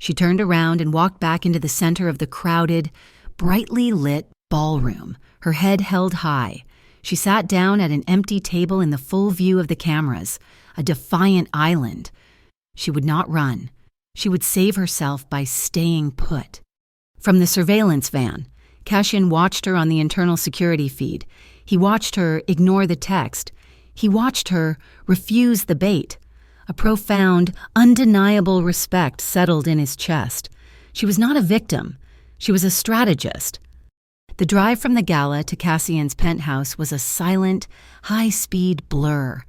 She turned around and walked back into the center of the crowded, brightly lit ballroom, her head held high. She sat down at an empty table in the full view of the cameras, a defiant island. She would not run. She would save herself by staying put. From the surveillance van, Cassian watched her on the internal security feed. He watched her ignore the text. He watched her refuse the bait. A profound, undeniable respect settled in his chest. She was not a victim. She was a strategist. The drive from the gala to Cassian's penthouse was a silent, high-speed blur.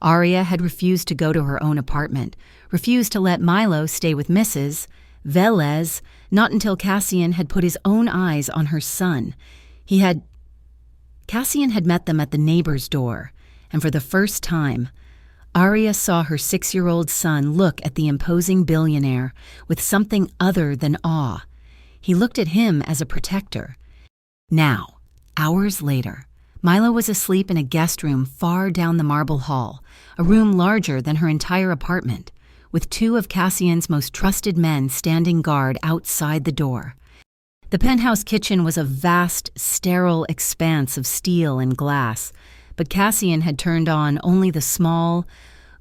Aria had refused to go to her own apartment, refused to let Milo stay with Mrs. Velez, not until Cassian had put his own eyes on her son. Cassian had met them at the neighbor's door, and for the first time, Aria saw her 6-year-old son look at the imposing billionaire with something other than awe. He looked at him as a protector. Now, hours later, Milo was asleep in a guest room far down the marble hall, a room larger than her entire apartment, with 2 of Cassian's most trusted men standing guard outside the door. The penthouse kitchen was a vast, sterile expanse of steel and glass, but Cassian had turned on only the small,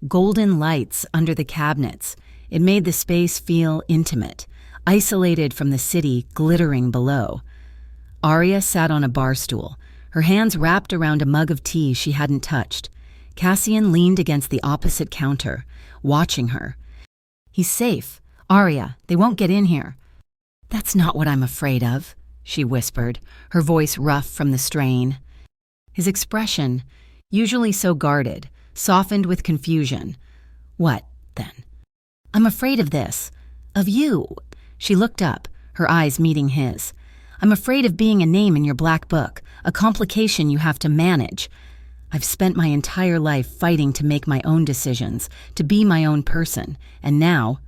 golden lights under the cabinets. It made the space feel intimate, isolated from the city glittering below. Aria sat on a bar stool, her hands wrapped around a mug of tea she hadn't touched. Cassian leaned against the opposite counter, watching her. He's safe. Aria, they won't get in here. That's not what I'm afraid of, she whispered, her voice rough from the strain. His expression, usually so guarded, softened with confusion. What, then? I'm afraid of this. Of you. She looked up, her eyes meeting his. I'm afraid of being a name in your black book, a complication you have to manage. I've spent my entire life fighting to make my own decisions, to be my own person, and now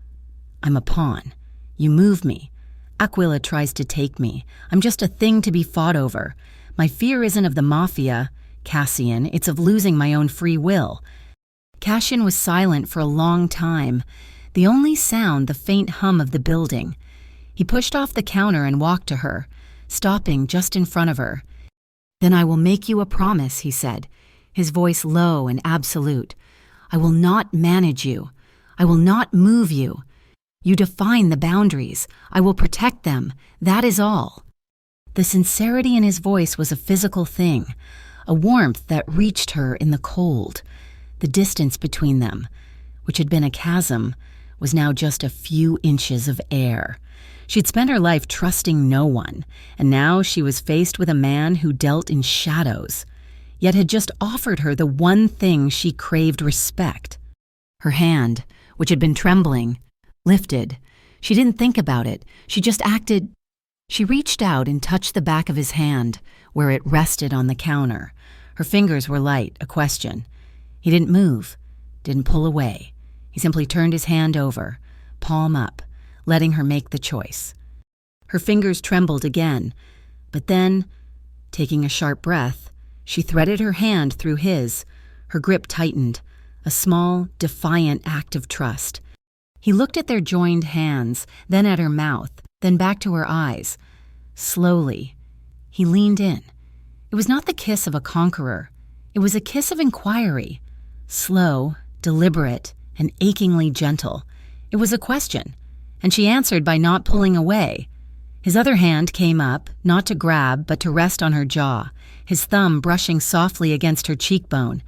I'm a pawn. You move me. Aquila tries to take me. I'm just a thing to be fought over. My fear isn't of the Mafia, Cassian, it's of losing my own free will. Cassian was silent for a long time, the only sound the faint hum of the building. He pushed off the counter and walked to her, stopping just in front of her. Then I will make you a promise, he said, his voice low and absolute. I will not manage you. I will not move you. You define the boundaries. I will protect them. That is all. The sincerity in his voice was a physical thing, a warmth that reached her in the cold. The distance between them, which had been a chasm, was now just a few inches of air. She'd spent her life trusting no one, and now she was faced with a man who dealt in shadows, yet had just offered her the one thing she craved: respect. Her hand, which had been trembling, lifted. She didn't think about it. She just acted. She reached out and touched the back of his hand, where it rested on the counter. Her fingers were light, a question. He didn't move, didn't pull away. He simply turned his hand over, palm up, letting her make the choice. Her fingers trembled again, but then, taking a sharp breath, she threaded her hand through his. Her grip tightened, a small, defiant act of trust. He looked at their joined hands, then at her mouth, then back to her eyes. Slowly, he leaned in. It was not the kiss of a conqueror. It was a kiss of inquiry. slow, deliberate, and achingly gentle. It was a question, and she answered by not pulling away. His other hand came up, not to grab, but to rest on her jaw, his thumb brushing softly against her cheekbone.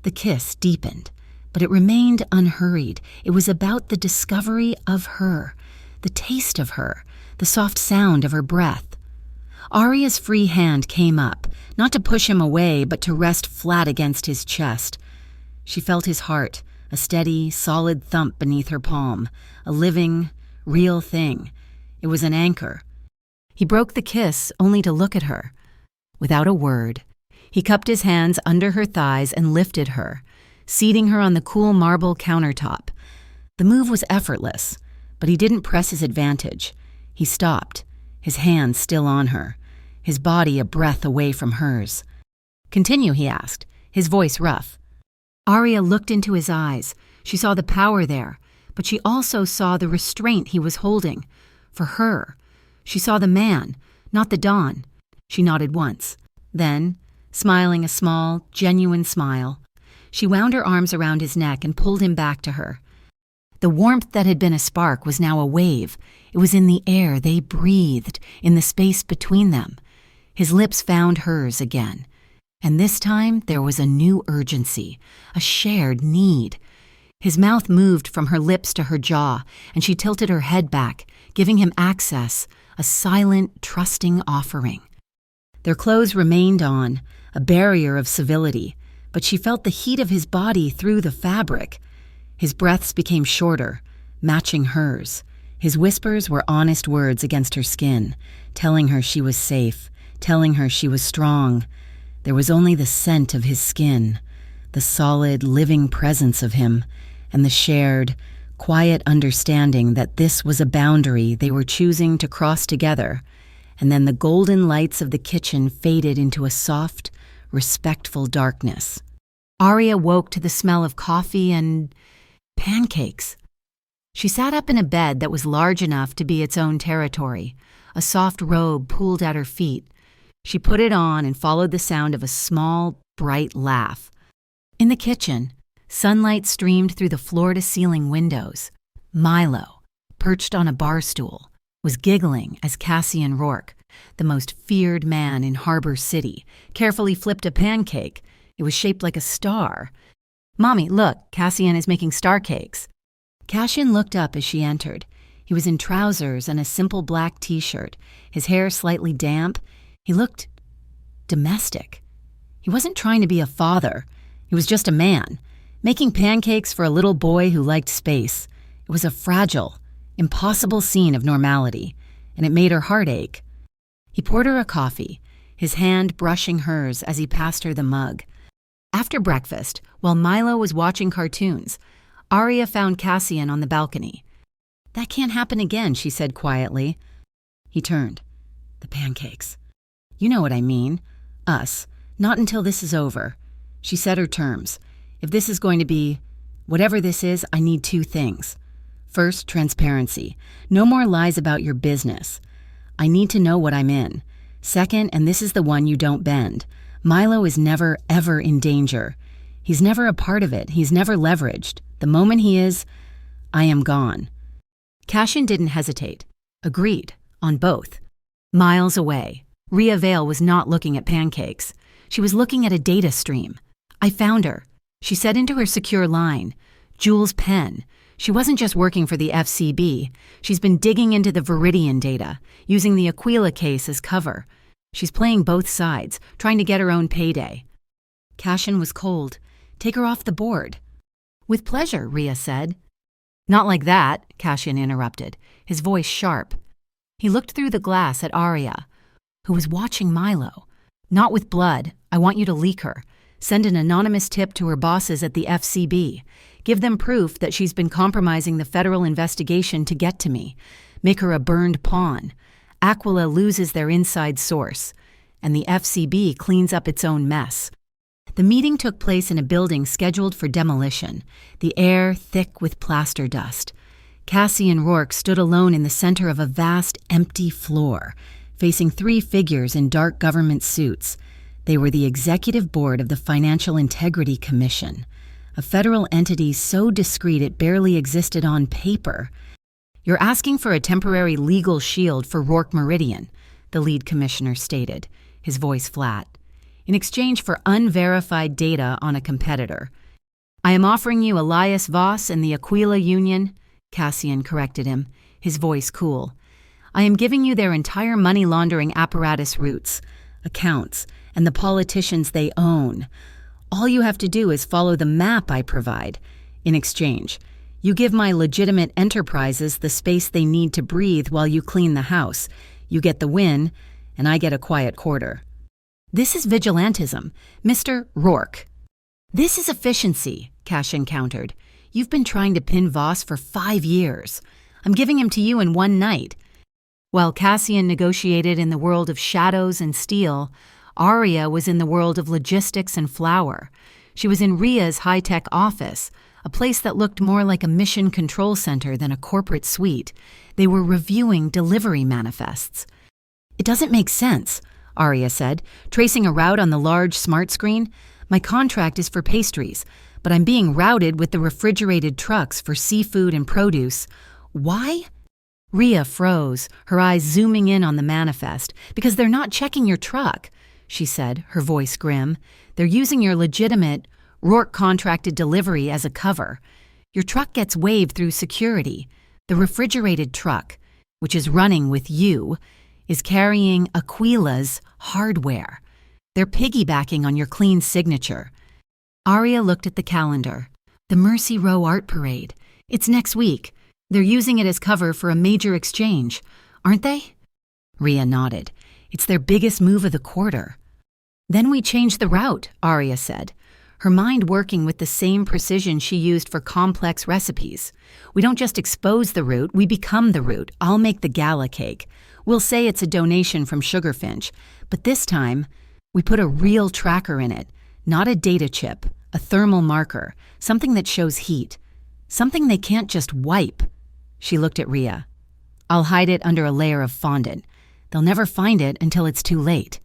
The kiss deepened, but it remained unhurried. It was about the discovery of her, the taste of her, the soft sound of her breath. Aria's free hand came up, not to push him away, but to rest flat against his chest. She felt his heart, a steady, solid thump beneath her palm, a living, real thing. It was an anchor. He broke the kiss only to look at her. Without a word, he cupped his hands under her thighs and lifted her, seating her on the cool marble countertop. The move was effortless, but he didn't press his advantage. He stopped, his hands still on her, his body a breath away from hers. "Continue," he asked, his voice rough. Aria looked into his eyes. She saw the power there, but she also saw the restraint he was holding. For her. She saw the man, not the Don. She nodded once. Then, smiling a small, genuine smile, she wound her arms around his neck and pulled him back to her. The warmth that had been a spark was now a wave. It was in the air they breathed, in the space between them. His lips found hers again. And this time there was a new urgency, a shared need. His mouth moved from her lips to her jaw, and she tilted her head back, giving him access, a silent, trusting offering. Their clothes remained on, a barrier of civility, but she felt the heat of his body through the fabric. His breaths became shorter, matching hers. His whispers were honest words against her skin, telling her she was safe, telling her she was strong. There was only the scent of his skin, the solid, living presence of him, and the shared, quiet understanding that this was a boundary they were choosing to cross together. And then the golden lights of the kitchen faded into a soft, respectful darkness. Aria woke to the smell of coffee and pancakes. She sat up in a bed that was large enough to be its own territory. A soft robe pooled at her feet. She put it on and followed the sound of a small, bright laugh. In the kitchen, sunlight streamed through the floor-to-ceiling windows. Milo, perched on a bar stool, was giggling as Cassian Rourke, the most feared man in Harbor City, carefully flipped a pancake. It was shaped like a star. "Mommy, look, Cassian is making star cakes." Cassian looked up as she entered. He was in trousers and a simple black t-shirt, his hair slightly damp. He looked domestic. He wasn't trying to be a father. He was just a man, making pancakes for a little boy who liked space. It was a fragile, impossible scene of normality, and it made her heart ache. He poured her a coffee, his hand brushing hers as he passed her the mug. After breakfast, while Milo was watching cartoons, Aria found Cassian on the balcony. "That can't happen again," she said quietly. He turned. "The pancakes. You know what I mean. Us. Not until this is over." She set her terms. "If this is going to be whatever this is, I need two things. First, transparency. No more lies about your business. I need to know what I'm in. Second, and this is the one you don't bend, Milo is never, ever in danger. He's never a part of it. He's never leveraged. The moment he is, I am gone." Cassian didn't hesitate. Agreed. On both. Miles away, Rhea Vale was not looking at pancakes. She was looking at a data stream. "I found her," she said into her secure line. "Jules Penn. She wasn't just working for the FCB. She's been digging into the Viridian data, using the Aquila case as cover. She's playing both sides, trying to get her own payday." Cassian was cold. "Take her off the board." "With pleasure," Rhea said. "Not like that," Cassian interrupted, his voice sharp. He looked through the glass at Aria, who was watching Milo. "Not with blood. I want you to leak her. Send an anonymous tip to her bosses at the FCB. Give them proof that she's been compromising the federal investigation to get to me. Make her a burned pawn. Aquila loses their inside source, and the FCB cleans up its own mess." The meeting took place in a building scheduled for demolition, the air thick with plaster dust. Cassian Rourke stood alone in the center of a vast, empty floor, facing three figures in dark government suits. They were the executive board of the Financial Integrity Commission, a federal entity so discreet it barely existed on paper. You're asking for a temporary legal shield for Rourke Meridian, the lead commissioner stated, his voice flat, in exchange for unverified data on a competitor. I am offering you Elias Voss and the Aquila Union, Cassian corrected him, his voice cool. I am giving you their entire money laundering apparatus routes, accounts, and the politicians they own. All you have to do is follow the map I provide. In exchange, you give my legitimate enterprises the space they need to breathe while you clean the house. You get the win, and I get a quiet quarter. This is vigilantism, Mr. Rourke. This is efficiency, Cassian countered. You've been trying to pin Voss for 5 years. I'm giving him to you in one night. While Cassian negotiated in the world of shadows and steel, Arya was in the world of logistics and flour. She was in Rhea's high-tech office, a place that looked more like a mission control center than a corporate suite. They were reviewing delivery manifests. It doesn't make sense, Arya said, tracing a route on the large smart screen. My contract is for pastries, but I'm being routed with the refrigerated trucks for seafood and produce. Why? Rhea froze, her eyes zooming in on the manifest. Because they're not checking your truck, she said, her voice grim. They're using your legitimate, Rourke-contracted delivery as a cover. Your truck gets waived through security. The refrigerated truck, which is running with you, is carrying Aquila's hardware. They're piggybacking on your clean signature. Arya looked at the calendar. The Mercy Row Art Parade. It's next week. They're using it as cover for a major exchange, aren't they? Rhea nodded. It's their biggest move of the quarter. Then we change the route, Arya said, her mind working with the same precision she used for complex recipes. We don't just expose the route, we become the route. I'll make the gala cake. We'll say it's a donation from Sugarfinch, but this time, we put a real tracker in it, not a data chip, a thermal marker, something that shows heat, something they can't just wipe. She looked at Rhea. I'll hide it under a layer of fondant. They'll never find it until it's too late.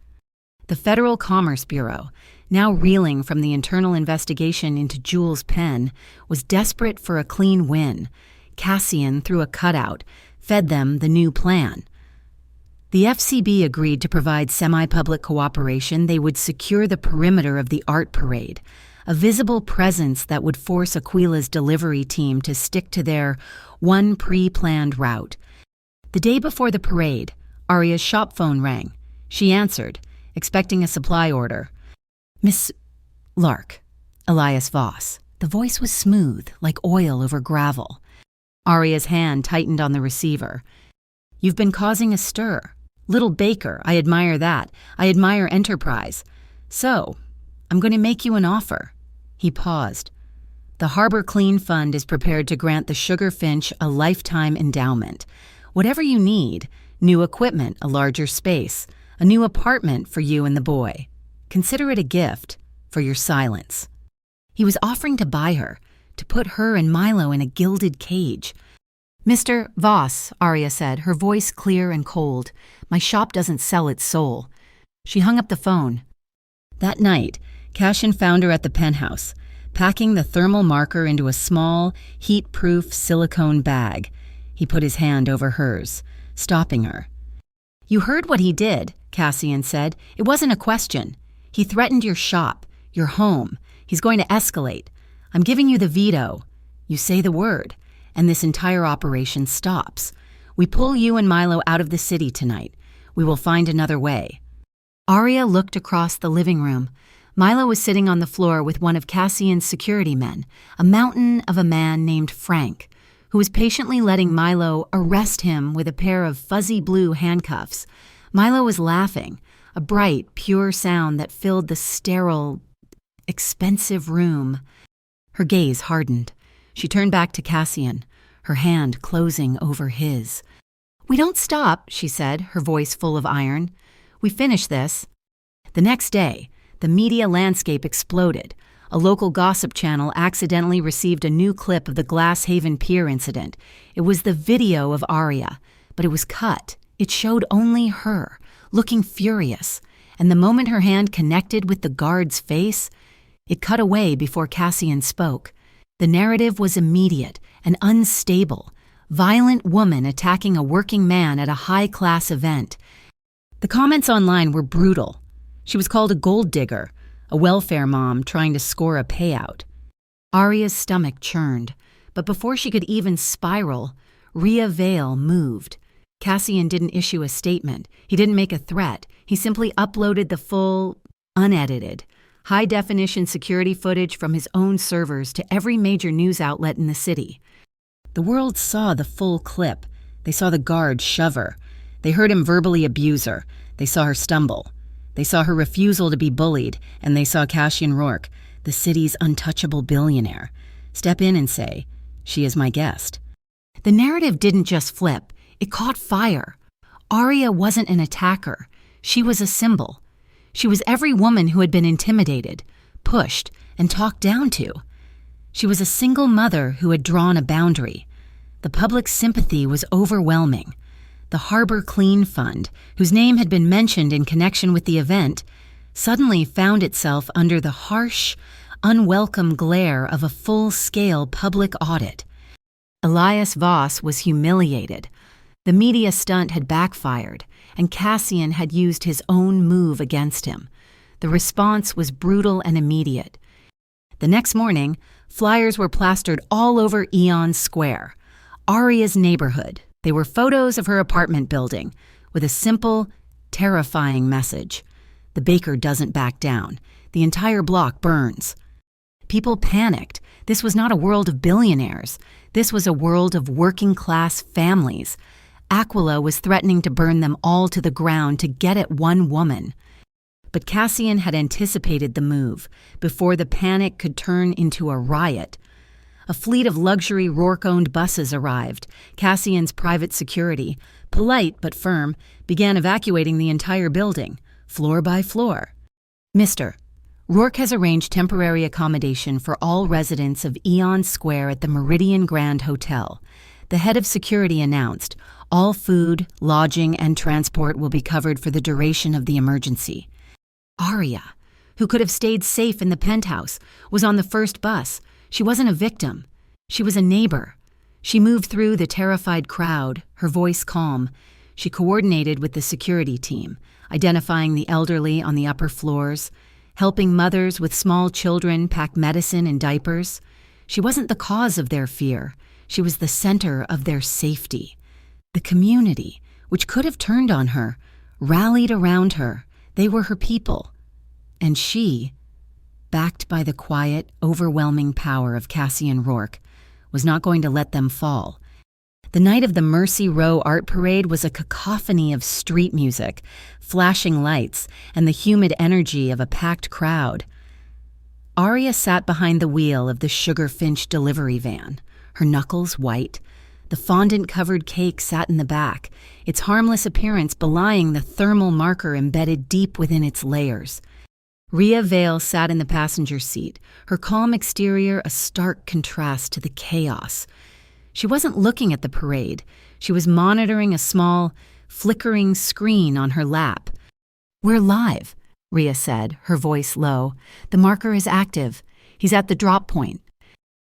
The Federal Commerce Bureau, now reeling from the internal investigation into Jules' pen, was desperate for a clean win. Cassian, through a cutout, fed them the new plan. The FCB agreed to provide semi-public cooperation. They would secure the perimeter of the art parade, a visible presence that would force Aquila's delivery team to stick to their one pre-planned route. The day before the parade, Arya's shop phone rang. She answered, expecting a supply order. Miss Lark, Elias Voss. The voice was smooth, like oil over gravel. Arya's hand tightened on the receiver. You've been causing a stir. Little Baker, I admire that. I admire enterprise. So, I'm going to make you an offer. He paused. The Harbor Clean Fund is prepared to grant the Sugarfinch a lifetime endowment. Whatever you need, new equipment, a larger space, a new apartment for you and the boy. Consider it a gift for your silence. He was offering to buy her, to put her and Milo in a gilded cage. Mr. Voss, Arya said, her voice clear and cold. My shop doesn't sell its soul. She hung up the phone. That night, Cassian found her at the penthouse, packing the thermal marker into a small, heat-proof silicone bag. He put his hand over hers, stopping her. You heard what he did, Cassian said. It wasn't a question. He threatened your shop, your home. He's going to escalate. I'm giving you the veto. You say the word, and this entire operation stops. We pull you and Milo out of the city tonight. We will find another way. Arya looked across the living room. Milo was sitting on the floor with one of Cassian's security men, a mountain of a man named Frank, who was patiently letting Milo arrest him with a pair of fuzzy blue handcuffs. Milo was laughing, a bright, pure sound that filled the sterile, expensive room. Her gaze hardened. She turned back to Cassian, her hand closing over his. We don't stop, she said, her voice full of iron. We finish this. The next day, the media landscape exploded. A local gossip channel accidentally received a new clip of the Glasshaven Pier incident. It was the video of Arya, but it was cut. It showed only her, looking furious, and the moment her hand connected with the guard's face, It cut away before Cassian spoke. The narrative was immediate and unstable. Violent woman attacking a working man at a high-class event. The comments online were brutal. She was called a gold digger, a welfare mom trying to score a payout. Aria's stomach churned, but before she could even spiral, Rhea Vale moved. Cassian didn't issue a statement. He didn't make a threat. He simply uploaded the full, unedited, high-definition security footage from his own servers to every major news outlet in the city. The world saw the full clip. They saw the guard shove her. They heard him verbally abuse her. They saw her stumble. They saw her refusal to be bullied, and they saw Cassian Rourke, the city's untouchable billionaire, step in and say, "She is my guest." The narrative didn't just flip. It caught fire. Aria wasn't an attacker. She was a symbol. She was every woman who had been intimidated, pushed, and talked down to. She was a single mother who had drawn a boundary. The public sympathy was overwhelming. The Harbor Clean Fund, whose name had been mentioned in connection with the event, suddenly found itself under the harsh, unwelcome glare of a full-scale public audit. Elias Voss was humiliated. The media stunt had backfired, and Cassian had used his own move against him. The response was brutal and immediate. The next morning, flyers were plastered all over Eon Square, Aria's neighborhood. They were photos of her apartment building, with a simple, terrifying message. The baker doesn't back down. The entire block burns. People panicked. This was not a world of billionaires. This was a world of working-class families. Aquila was threatening to burn them all to the ground to get at one woman. But Cassian had anticipated the move before the panic could turn into a riot. A fleet of luxury Rourke-owned buses arrived. Cassian's private security, polite but firm, began evacuating the entire building, floor by floor. "Mr. Rourke has arranged temporary accommodation for all residents of Eon Square at the Meridian Grand Hotel," the head of security announced. "All food, lodging, and transport will be covered for the duration of the emergency." Aria, who could have stayed safe in the penthouse, was on the first bus. She wasn't a victim. She was a neighbor. She moved through the terrified crowd, her voice calm. She coordinated with the security team, identifying the elderly on the upper floors, helping mothers with small children pack medicine and diapers. She wasn't the cause of their fear. She was the center of their safety. The community, which could have turned on her, rallied around her. They were her people. And she, backed by the quiet, overwhelming power of Cassian Rourke, was not going to let them fall. The night of the Mercy Row Art Parade was a cacophony of street music, flashing lights, and the humid energy of a packed crowd. Aria sat behind the wheel of the Sugar Finch delivery van, her knuckles white. The fondant-covered cake sat in the back, its harmless appearance belying the thermal marker embedded deep within its layers. Rhea Vale sat in the passenger seat, her calm exterior a stark contrast to the chaos. She wasn't looking at the parade. She was monitoring a small, flickering screen on her lap. "We're live," Rhea said, her voice low. "The marker is active. He's at the drop point."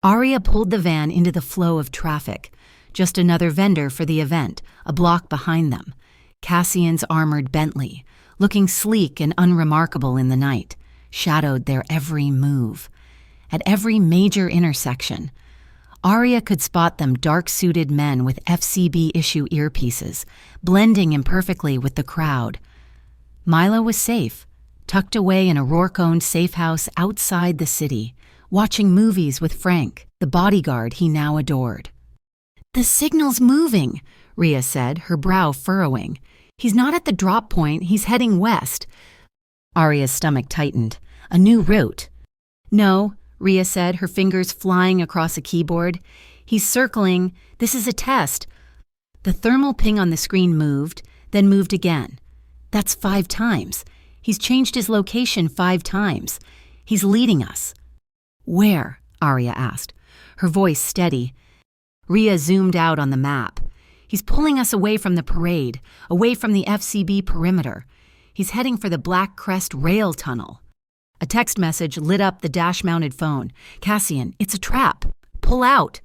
Aria pulled the van into the flow of traffic. Just another vendor for the event, a block behind them. Cassian's armored Bentley, looking sleek and unremarkable in the night, shadowed their every move. At every major intersection, Aria could spot them dark-suited men with FCB-issue earpieces, blending imperfectly with the crowd. Milo was safe, tucked away in a Rourke-owned safe house outside the city, watching movies with Frank, the bodyguard he now adored. "The signal's moving," Rhea said, her brow furrowing. "He's not at the drop point, he's heading west." Aria's stomach tightened. "A new route." "No," Rhea said, her fingers flying across a keyboard. "He's circling. This is a test." The thermal ping on the screen moved, then moved again. "That's 5 times. He's changed his location 5 times. He's leading us." "Where?" Aria asked, her voice steady. Rhea zoomed out on the map. "He's pulling us away from the parade, away from the FCB perimeter. He's heading for the Black Crest rail tunnel." A text message lit up the dash-mounted phone. "Cassian, it's a trap. Pull out."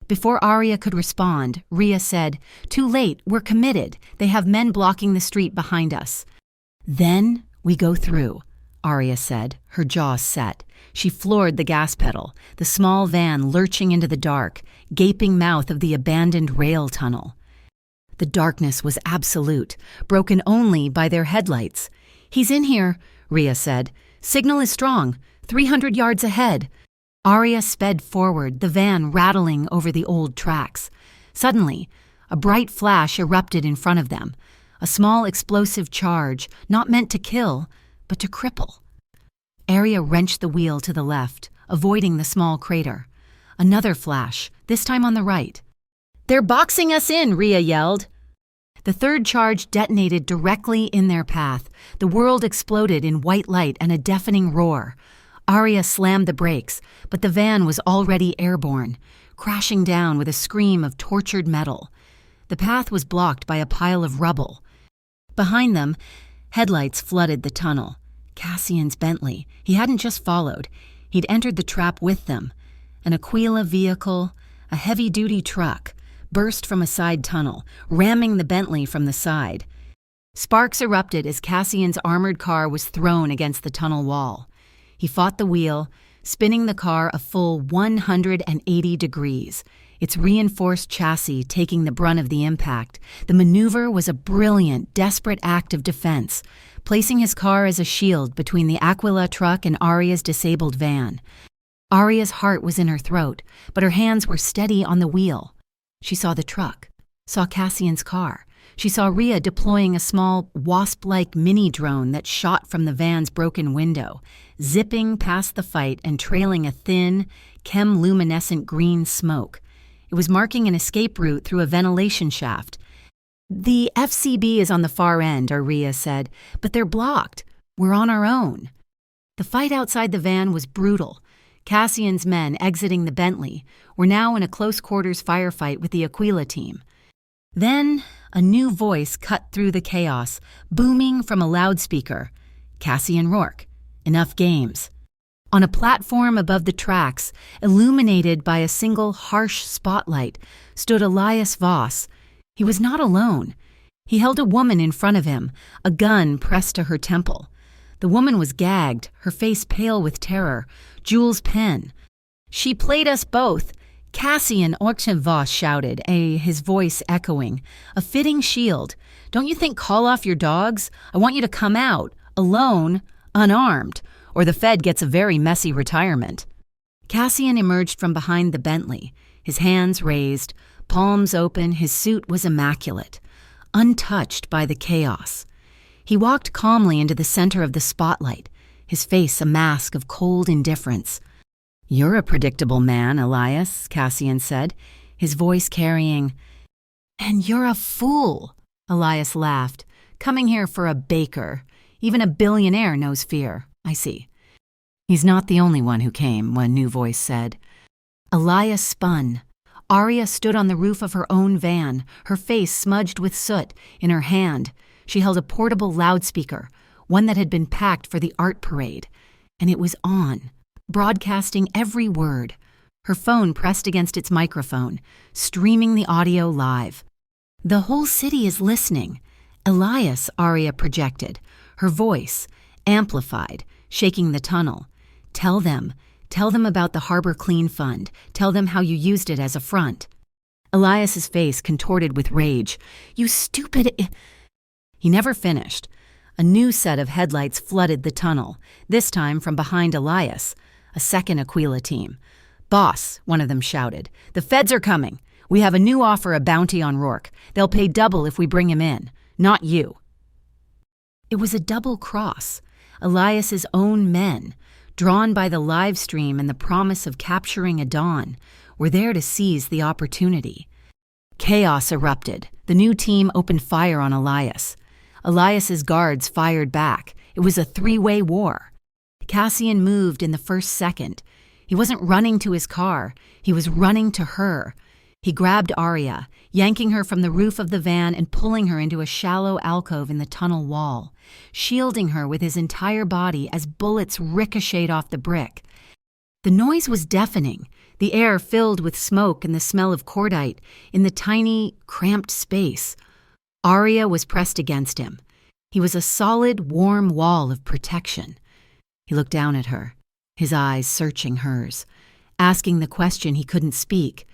Before Arya could respond, Rhea said, "Too late, we're committed. They have men blocking the street behind us." "Then we go through," Arya said, her jaw set. She floored the gas pedal, the small van lurching into the dark, gaping mouth of the abandoned rail tunnel. The darkness was absolute, broken only by their headlights. "He's in here," Rhea said. "Signal is strong, 300 yards ahead." Arya sped forward, the van rattling over the old tracks. Suddenly, a bright flash erupted in front of them, a small explosive charge, not meant to kill, but to cripple. Arya wrenched the wheel to the left, avoiding the small crater. Another flash, this time on the right. "They're boxing us in," Rhea yelled. The third charge detonated directly in their path. The world exploded in white light and a deafening roar. Arya slammed the brakes, but the van was already airborne, crashing down with a scream of tortured metal. The path was blocked by a pile of rubble. Behind them, headlights flooded the tunnel. Cassian's Bentley. He hadn't just followed. He'd entered the trap with them. An Aquila vehicle, a heavy-duty truck, burst from a side tunnel, ramming the Bentley from the side. Sparks erupted as Cassian's armored car was thrown against the tunnel wall. He fought the wheel, spinning the car a full 180 degrees, its reinforced chassis taking the brunt of the impact. The maneuver was a brilliant, desperate act of defense, placing his car as a shield between the Aquila truck and Arya's disabled van. Arya's heart was in her throat, but her hands were steady on the wheel. She saw the truck, saw Cassian's car. She saw Rhea deploying a small, wasp-like mini-drone that shot from the van's broken window, zipping past the fight and trailing a thin, chem-luminescent green smoke. It was marking an escape route through a ventilation shaft. "The FCB is on the far end," Rhea said, "but they're blocked. We're on our own." The fight outside the van was brutal. Cassian's men, exiting the Bentley, were now in a close-quarters firefight with the Aquila team. Then, a new voice cut through the chaos, booming from a loudspeaker. "Cassian Rourke, enough games." On a platform above the tracks, illuminated by a single harsh spotlight, stood Elias Voss. He was not alone. He held a woman in front of him, a gun pressed to her temple. The woman was gagged, her face pale with terror. Jules Penn. "She played us both," Cassian Voss shouted, his voice echoing. "A fitting shield. Don't you think call off your dogs? I want you to come out, alone, unarmed, or the Fed gets a very messy retirement." Cassian emerged from behind the Bentley, his hands raised, palms open. His suit was immaculate, untouched by the chaos. He walked calmly into the center of the spotlight, his face a mask of cold indifference. "You're a predictable man, Elias," Cassian said, his voice carrying. "And you're a fool," Elias laughed. "Coming here for a baker. Even a billionaire knows fear. I see." "He's not the only one who came," one new voice said. Elias spun. Arya stood on the roof of her own van, her face smudged with soot. In her hand, she held a portable loudspeaker, one that had been packed for the art parade, and it was on, broadcasting every word. Her phone pressed against its microphone, streaming the audio live. "The whole city is listening." "Elias," Arya projected, her voice, amplified, shaking the tunnel. Tell them about the Harbor Clean Fund. Tell them how you used it as a front." Elias's face contorted with rage. "You stupid—" He never finished. A new set of headlights flooded the tunnel, this time from behind Elias, a second Aquila team. "Boss," one of them shouted, "the feds are coming. We have a new offer, a bounty on Rourke. They'll pay double if we bring him in. Not you." It was a double cross. Elias's own men, drawn by the live stream and the promise of capturing a Dawn, were there to seize the opportunity. Chaos erupted. The new team opened fire on Elias. Elias's guards fired back. It was a three-way war. Cassian moved in the first second. He wasn't running to his car. He was running to her. He grabbed Arya, yanking her from the roof of the van and pulling her into a shallow alcove in the tunnel wall, shielding her with his entire body as bullets ricocheted off the brick. The noise was deafening, the air filled with smoke and the smell of cordite in the tiny, cramped space. Arya was pressed against him. He was a solid, warm wall of protection. He looked down at her, his eyes searching hers, asking the question he couldn't speak.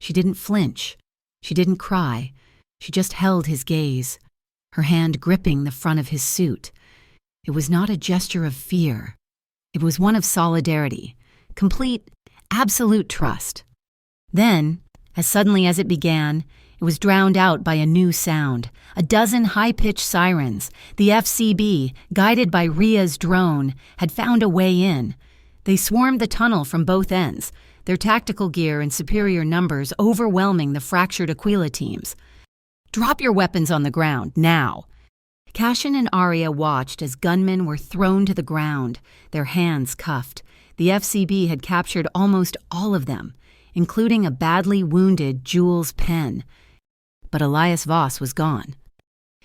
She didn't flinch. She didn't cry. She just held his gaze, her hand gripping the front of his suit. It was not a gesture of fear. It was one of solidarity, complete, absolute trust. Then, as suddenly as it began, it was drowned out by a new sound, a dozen high-pitched sirens. The FCB, guided by Rhea's drone, had found a way in. They swarmed the tunnel from both ends, their tactical gear and superior numbers overwhelming the fractured Aquila teams. "Drop your weapons on the ground, now!" Cassian and Arya watched as gunmen were thrown to the ground, their hands cuffed. The FCB had captured almost all of them, including a badly wounded Jules Penn. But Elias Voss was gone.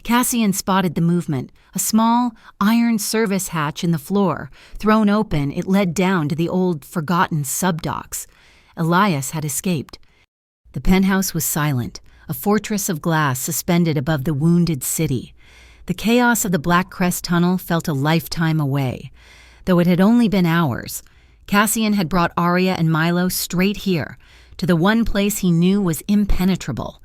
Cassian spotted the movement, a small, iron service hatch in the floor. Thrown open, it led down to the old, forgotten subdocks. Elias had escaped. The penthouse was silent, a fortress of glass suspended above the wounded city. The chaos of the Black Crest tunnel felt a lifetime away. Though it had only been hours, Cassian had brought Arya and Milo straight here, to the one place he knew was impenetrable.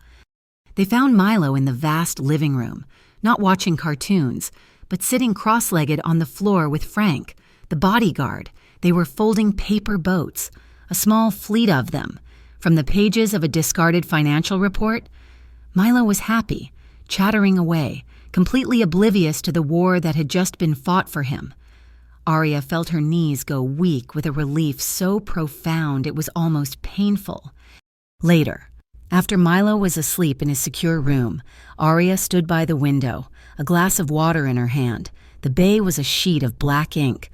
They found Milo in the vast living room, not watching cartoons, but sitting cross-legged on the floor with Frank, the bodyguard. They were folding paper boats, a small fleet of them. From the pages of a discarded financial report, Milo was happy, chattering away, completely oblivious to the war that had just been fought for him. Arya felt her knees go weak with a relief so profound it was almost painful. Later, after Milo was asleep in his secure room, Arya stood by the window, a glass of water in her hand. The bay was a sheet of black ink.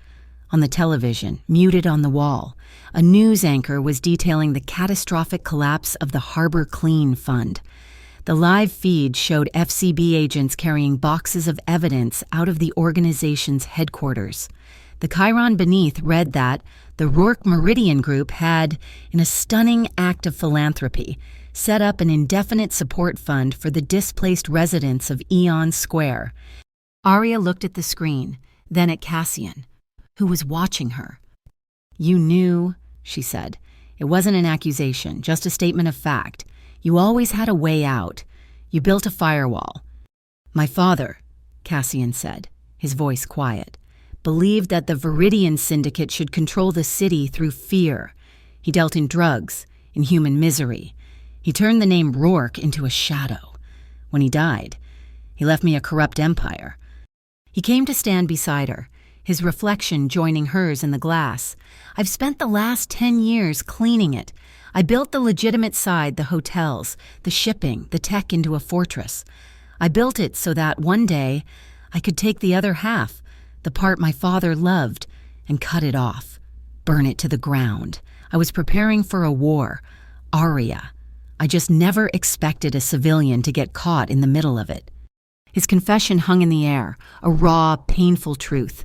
On the television, muted on the wall, a news anchor was detailing the catastrophic collapse of the Harbor Clean Fund. The live feed showed FCB agents carrying boxes of evidence out of the organization's headquarters. The chyron beneath read that the Rourke Meridian Group had, in a stunning act of philanthropy, set up an indefinite support fund for the displaced residents of Eon Square. Arya looked at the screen, then at Cassian, who was watching her. "You knew," she said. "It wasn't an accusation, just a statement of fact. You always had a way out. You built a firewall." "My father," Cassian said, his voice quiet, "believed that the Viridian Syndicate should control the city through fear. He dealt in drugs, in human misery. He turned the name Rourke into a shadow. When he died, he left me a corrupt empire." He came to stand beside her, his reflection joining hers in the glass. "I've spent the last 10 years cleaning it. I built the legitimate side, the hotels, the shipping, the tech into a fortress. I built it so that one day I could take the other half, the part my father loved, and cut it off, burn it to the ground. I was preparing for a war. Arya. I just never expected a civilian to get caught in the middle of it." His confession hung in the air, a raw, painful truth.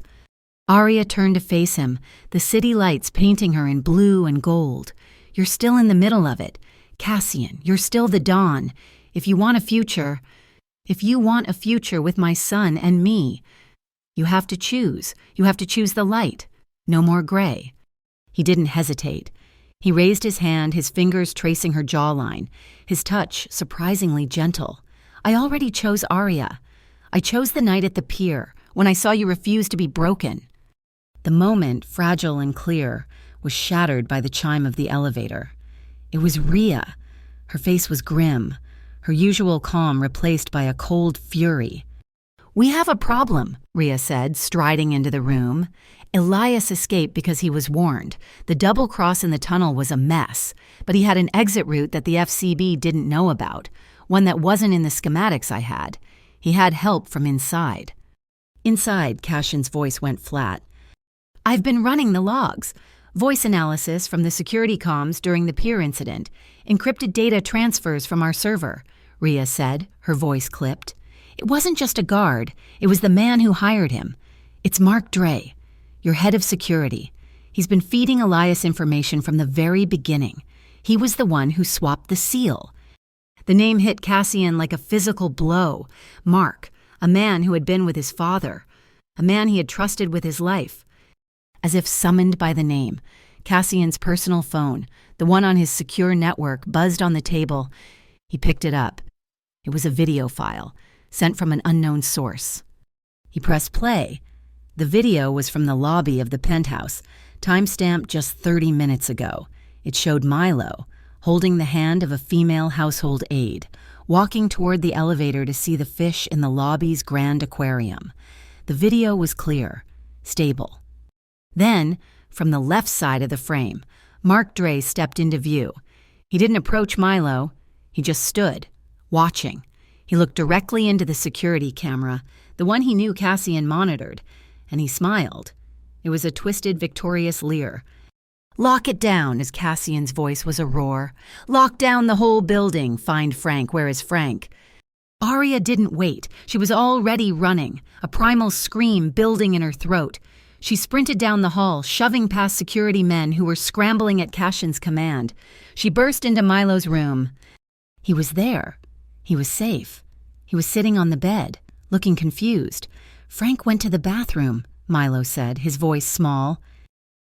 Arya turned to face him, the city lights painting her in blue and gold. "You're still in the middle of it. Cassian, you're still the Dawn. If you want a future with my son and me, you have to choose. You have to choose the light. No more gray." He didn't hesitate. He raised his hand, his fingers tracing her jawline, his touch surprisingly gentle. "I already chose Arya. I chose the night at the pier, when I saw you refuse to be broken." The moment, fragile and clear, was shattered by the chime of the elevator. It was Rhea. Her face was grim, her usual calm replaced by a cold fury. "We have a problem," Rhea said, striding into the room. Elias escaped because he was warned. The double cross in the tunnel was a mess, but he had an exit route that the FCB didn't know about, one that wasn't in the schematics I had. He had help from inside. "Inside," Cassian's voice went flat. "I've been running the logs. Voice analysis from the security comms during the pier incident. Encrypted data transfers from our server, Rhea said, her voice clipped. It wasn't just a guard, it was the man who hired him. It's Mark Dre, your head of security. He's been feeding Elias information from the very beginning. He was the one who swapped the seal. The name hit Cassian like a physical blow. Mark, a man who had been with his father, a man he had trusted with his life. As if summoned by the name, Cassian's personal phone, the one on his secure network, buzzed on the table. He picked it up. It was a video file, sent from an unknown source. He pressed play. The video was from the lobby of the penthouse, timestamped just 30 minutes ago. It showed Milo, holding the hand of a female household aide, walking toward the elevator to see the fish in the lobby's grand aquarium. The video was clear, stable. Then, from the left side of the frame, Mark Dre stepped into view. He didn't approach Milo. He just stood, watching. He looked directly into the security camera, the one he knew Cassian monitored, and he smiled. It was a twisted, victorious leer. "Lock it down," as Cassian's voice was a roar. "Lock down the whole building. Find Frank. Where is Frank?" Aria didn't wait. She was already running, a primal scream building in her throat. She sprinted down the hall, shoving past security men who were scrambling at Cassian's command. She burst into Milo's room. He was there. He was safe. He was sitting on the bed, looking confused. "Frank went to the bathroom," Milo said, his voice small.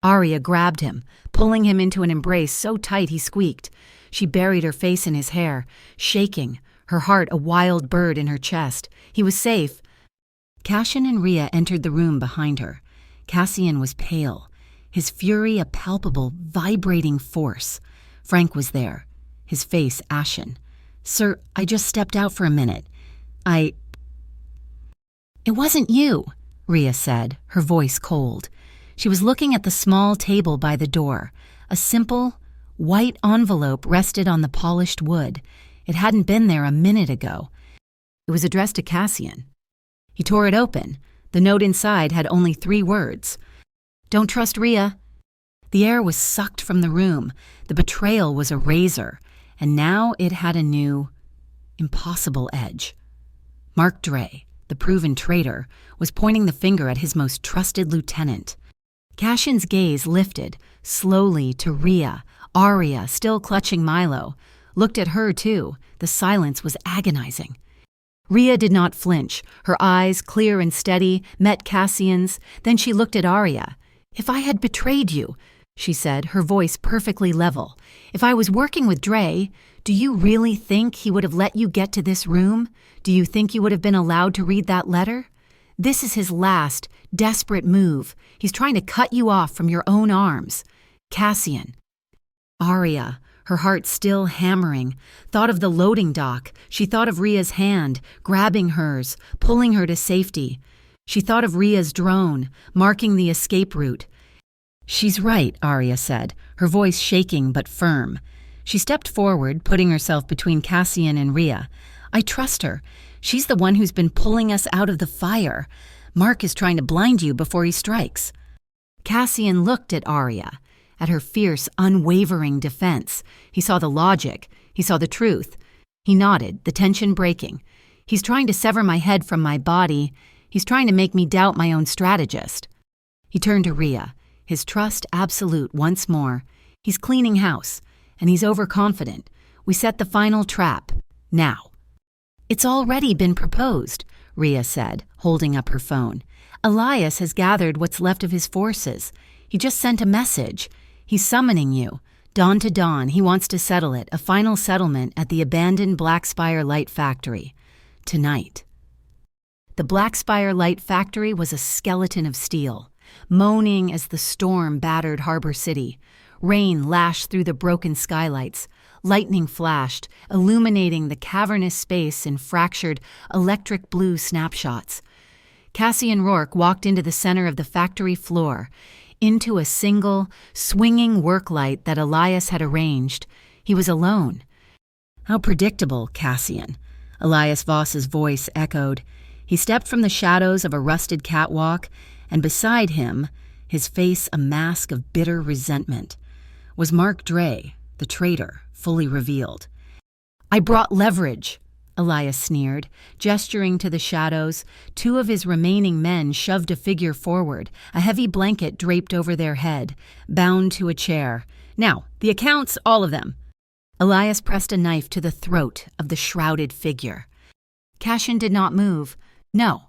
Aria grabbed him, pulling him into an embrace so tight he squeaked. She buried her face in his hair, shaking, her heart a wild bird in her chest. He was safe. Cassian and Rhea entered the room behind her. Cassian was pale, his fury a palpable, vibrating force. Frank was there, his face ashen. "Sir, I just stepped out for a minute. It wasn't you," Rhea said, her voice cold. She was looking at the small table by the door. A simple, white envelope rested on the polished wood. It hadn't been there a minute ago. It was addressed to Cassian. He tore it open. The note inside had only 3 words. "Don't trust Rhea." The air was sucked from the room. The betrayal was a razor, and now it had a new, impossible edge. Mark Dre, the proven traitor, was pointing the finger at his most trusted lieutenant. Cassian's gaze lifted, slowly, to Rhea. Aria, still clutching Milo, looked at her too. The silence was agonizing. Rhea did not flinch. Her eyes, clear and steady, met Cassian's. Then she looked at Aria. "If I had betrayed you," she said, her voice perfectly level, "if I was working with Dre, do you really think he would have let you get to this room? Do you think you would have been allowed to read that letter? This is his last, desperate move. He's trying to cut you off from your own arms." Cassian. Aria, her heart still hammering, thought of the loading dock. She thought of Rhea's hand, grabbing hers, pulling her to safety. She thought of Rhea's drone, marking the escape route. "She's right," Aria said, her voice shaking but firm. She stepped forward, putting herself between Cassian and Rhea. "I trust her. She's the one who's been pulling us out of the fire. Mark is trying to blind you before he strikes." Cassian looked at Aria, at her fierce, unwavering defense. He saw the logic. He saw the truth. He nodded, the tension breaking. "He's trying to sever my head from my body. He's trying to make me doubt my own strategist." He turned to Rhea, his trust absolute once more. "He's cleaning house, and he's overconfident. We set the final trap. Now." "It's already been proposed," Rhea said, holding up her phone. "Elias has gathered what's left of his forces. He just sent a message. He's summoning you. Dawn to dawn, he wants to settle it, a final settlement at the abandoned Blackspire Light Factory. Tonight." The Blackspire Light Factory was a skeleton of steel, moaning as the storm battered Harbor City. Rain lashed through the broken skylights. Lightning flashed, illuminating the cavernous space in fractured, electric blue snapshots. Cassian Rourke walked into the center of the factory floor, into a single, swinging work light that Elias had arranged. He was alone. "How predictable, Cassian," Elias Voss's voice echoed. He stepped from the shadows of a rusted catwalk, and beside him, his face a mask of bitter resentment. Was Mark Dre, the traitor, fully revealed? "I brought leverage," Elias sneered, gesturing to the shadows. Two of his remaining men shoved a figure forward, a heavy blanket draped over their head, bound to a chair. "Now, the accounts, all of them." Elias pressed a knife to the throat of the shrouded figure. Cashin did not move. "No."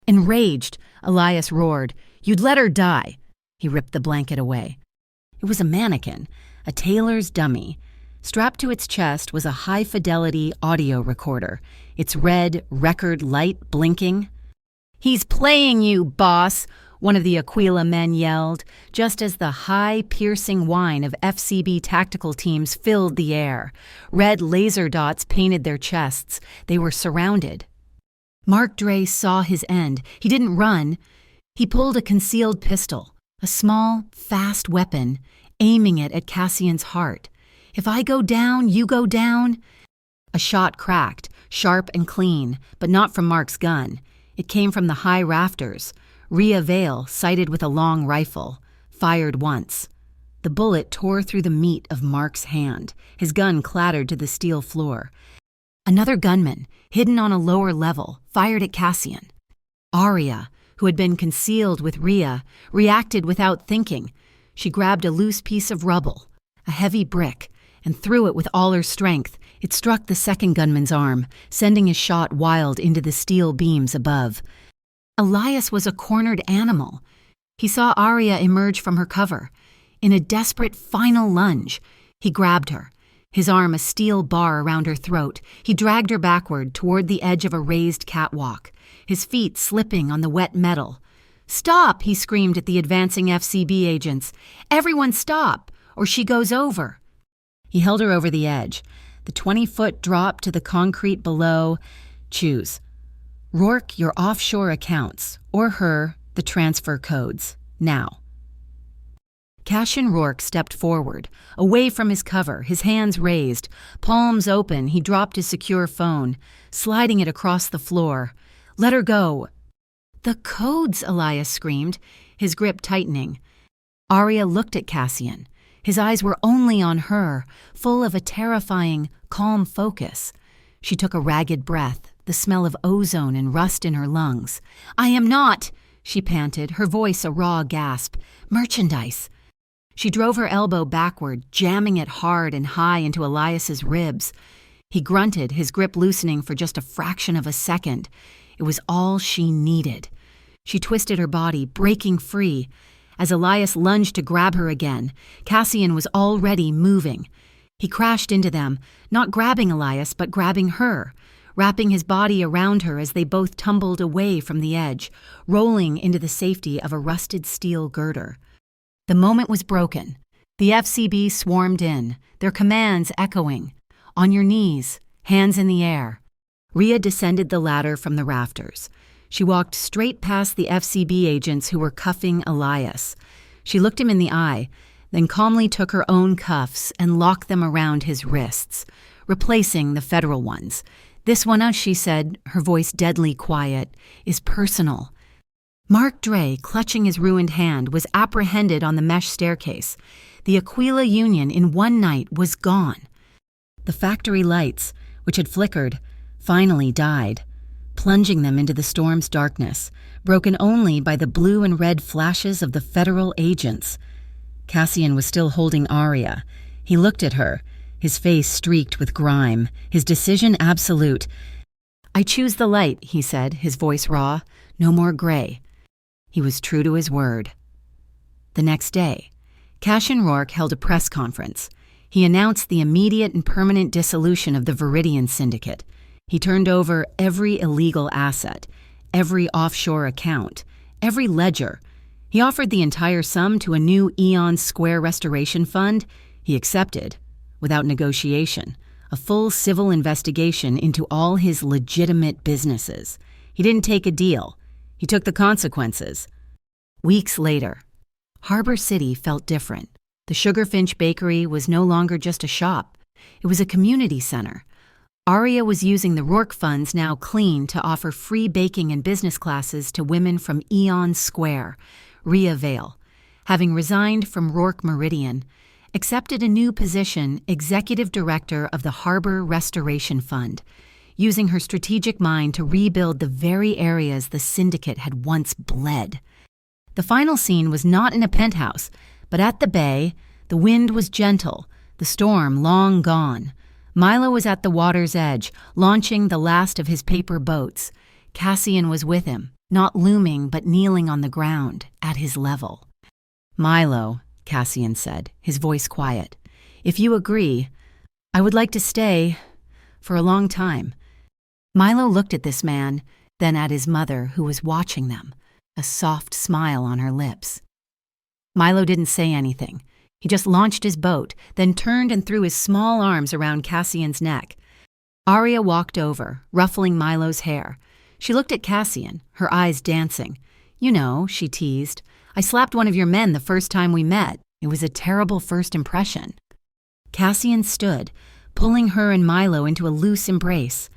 Enraged, Elias roared, "You'd let her die." He ripped the blanket away. It was a mannequin, a tailor's dummy. Strapped to its chest was a high-fidelity audio recorder, its red record light blinking. "He's playing you, boss," one of the Aquila men yelled, just as the high, piercing whine of FCB tactical teams filled the air. Red laser dots painted their chests. They were surrounded. Mark Dre saw his end. He didn't run. He pulled a concealed pistol, a small, fast weapon, aiming it at Cassian's heart. "If I go down, you go down." A shot cracked, sharp and clean, but not from Mark's gun. It came from the high rafters. Rhea Vale, sighted with a long rifle, fired once. The bullet tore through the meat of Mark's hand. His gun clattered to the steel floor. Another gunman, hidden on a lower level, fired at Cassian. Aria, who had been concealed with Rhea, reacted without thinking. She grabbed a loose piece of rubble, a heavy brick, and threw it with all her strength. It struck the second gunman's arm, sending his shot wild into the steel beams above. Elias was a cornered animal. He saw Aria emerge from her cover. In a desperate final lunge, he grabbed her, his arm a steel bar around her throat. He dragged her backward toward the edge of a raised catwalk, his feet slipping on the wet metal. "Stop!" he screamed at the advancing FCB agents. "Everyone stop, or she goes over." He held her over the edge. The 20-foot drop to the concrete below. "Choose. Rourke, your offshore accounts, or her, the transfer codes. Now." Cashin Rourke stepped forward, away from his cover, his hands raised. Palms open, he dropped his secure phone, sliding it across the floor. "Let her go." "The codes," Elias screamed, his grip tightening. Aria looked at Cassian. His eyes were only on her, full of a terrifying, calm focus. She took a ragged breath, the smell of ozone and rust in her lungs. "I am not," she panted, her voice a raw gasp. "Merchandise." She drove her elbow backward, jamming it hard and high into Elias's ribs. He grunted, his grip loosening for just a fraction of a second. It was all she needed. She twisted her body, breaking free. As Elias lunged to grab her again, Cassian was already moving. He crashed into them, not grabbing Elias, but grabbing her, wrapping his body around her as they both tumbled away from the edge, rolling into the safety of a rusted steel girder. The moment was broken. The FCB swarmed in, their commands echoing. "On your knees, hands in the air." Rhea descended the ladder from the rafters. She walked straight past the FCB agents who were cuffing Elias. She looked him in the eye, then calmly took her own cuffs and locked them around his wrists, replacing the federal ones. "This one," she said, her voice deadly quiet, "is personal." Mark Dre, clutching his ruined hand, was apprehended on the mesh staircase. The Aquila Union in one night was gone. The factory lights, which had flickered, finally died, plunging them into the storm's darkness, broken only by the blue and red flashes of the federal agents. Cassian was still holding Aria. He looked at her, his face streaked with grime, his decision absolute. "I choose the light," he said, his voice raw. "No more gray." He was true to his word. The next day, Cashin Rourke held a press conference. He announced the immediate and permanent dissolution of the Viridian Syndicate. He turned over every illegal asset, every offshore account, every ledger. He offered the entire sum to a new Eon Square Restoration Fund. He accepted, without negotiation, a full civil investigation into all his legitimate businesses. He didn't take a deal. He took the consequences. Weeks later, Harbor City felt different. The Sugarfinch Bakery was no longer just a shop. It was a community center. Aria was using the Rourke funds, now clean, to offer free baking and business classes to women from Eon Square. Rhea Vale, having resigned from Rourke Meridian, accepted a new position, executive director of the Harbor Restoration Fund, using her strategic mind to rebuild the very areas the syndicate had once bled. The final scene was not in a penthouse, but at the bay. The wind was gentle, the storm long gone. Milo was at the water's edge, launching the last of his paper boats. Cassian was with him, not looming but kneeling on the ground, at his level. "Milo," Cassian said, his voice quiet, "if you agree, I would like to stay for a long time." Milo looked at this man, then at his mother, who was watching them, a soft smile on her lips. Milo didn't say anything. He just launched his boat, then turned and threw his small arms around Cassian's neck. Arya walked over, ruffling Milo's hair. She looked at Cassian, her eyes dancing. "You know," she teased, "I slapped one of your men the first time we met. It was a terrible first impression." Cassian stood, pulling her and Milo into a loose embrace.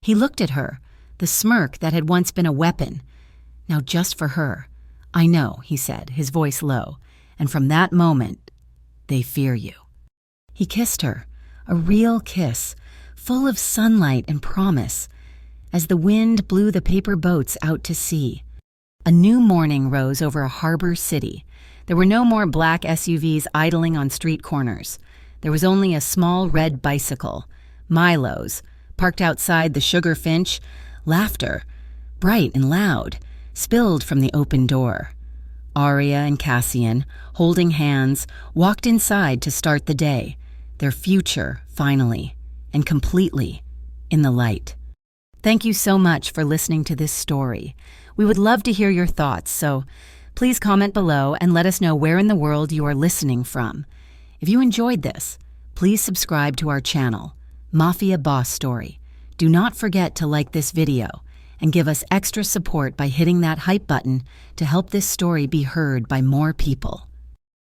He looked at her, the smirk that had once been a weapon. "Now just for her. I know," he said, his voice low, "and from that moment, they fear you." He kissed her, a real kiss, full of sunlight and promise, as the wind blew the paper boats out to sea. A new morning rose over a harbor city. There were no more black SUVs idling on street corners. There was only a small red bicycle, Milo's, parked outside the Sugar Finch. Laughter, bright and loud, spilled from the open door. Arya and Cassian, holding hands, walked inside to start the day, their future, finally, and completely, in the light. Thank you so much for listening to this story. We would love to hear your thoughts, so please comment below and let us know where in the world you are listening from. If you enjoyed this, please subscribe to our channel, Mafia Boss Story. Do not forget to like this video and give us extra support by hitting that hype button to help this story be heard by more people.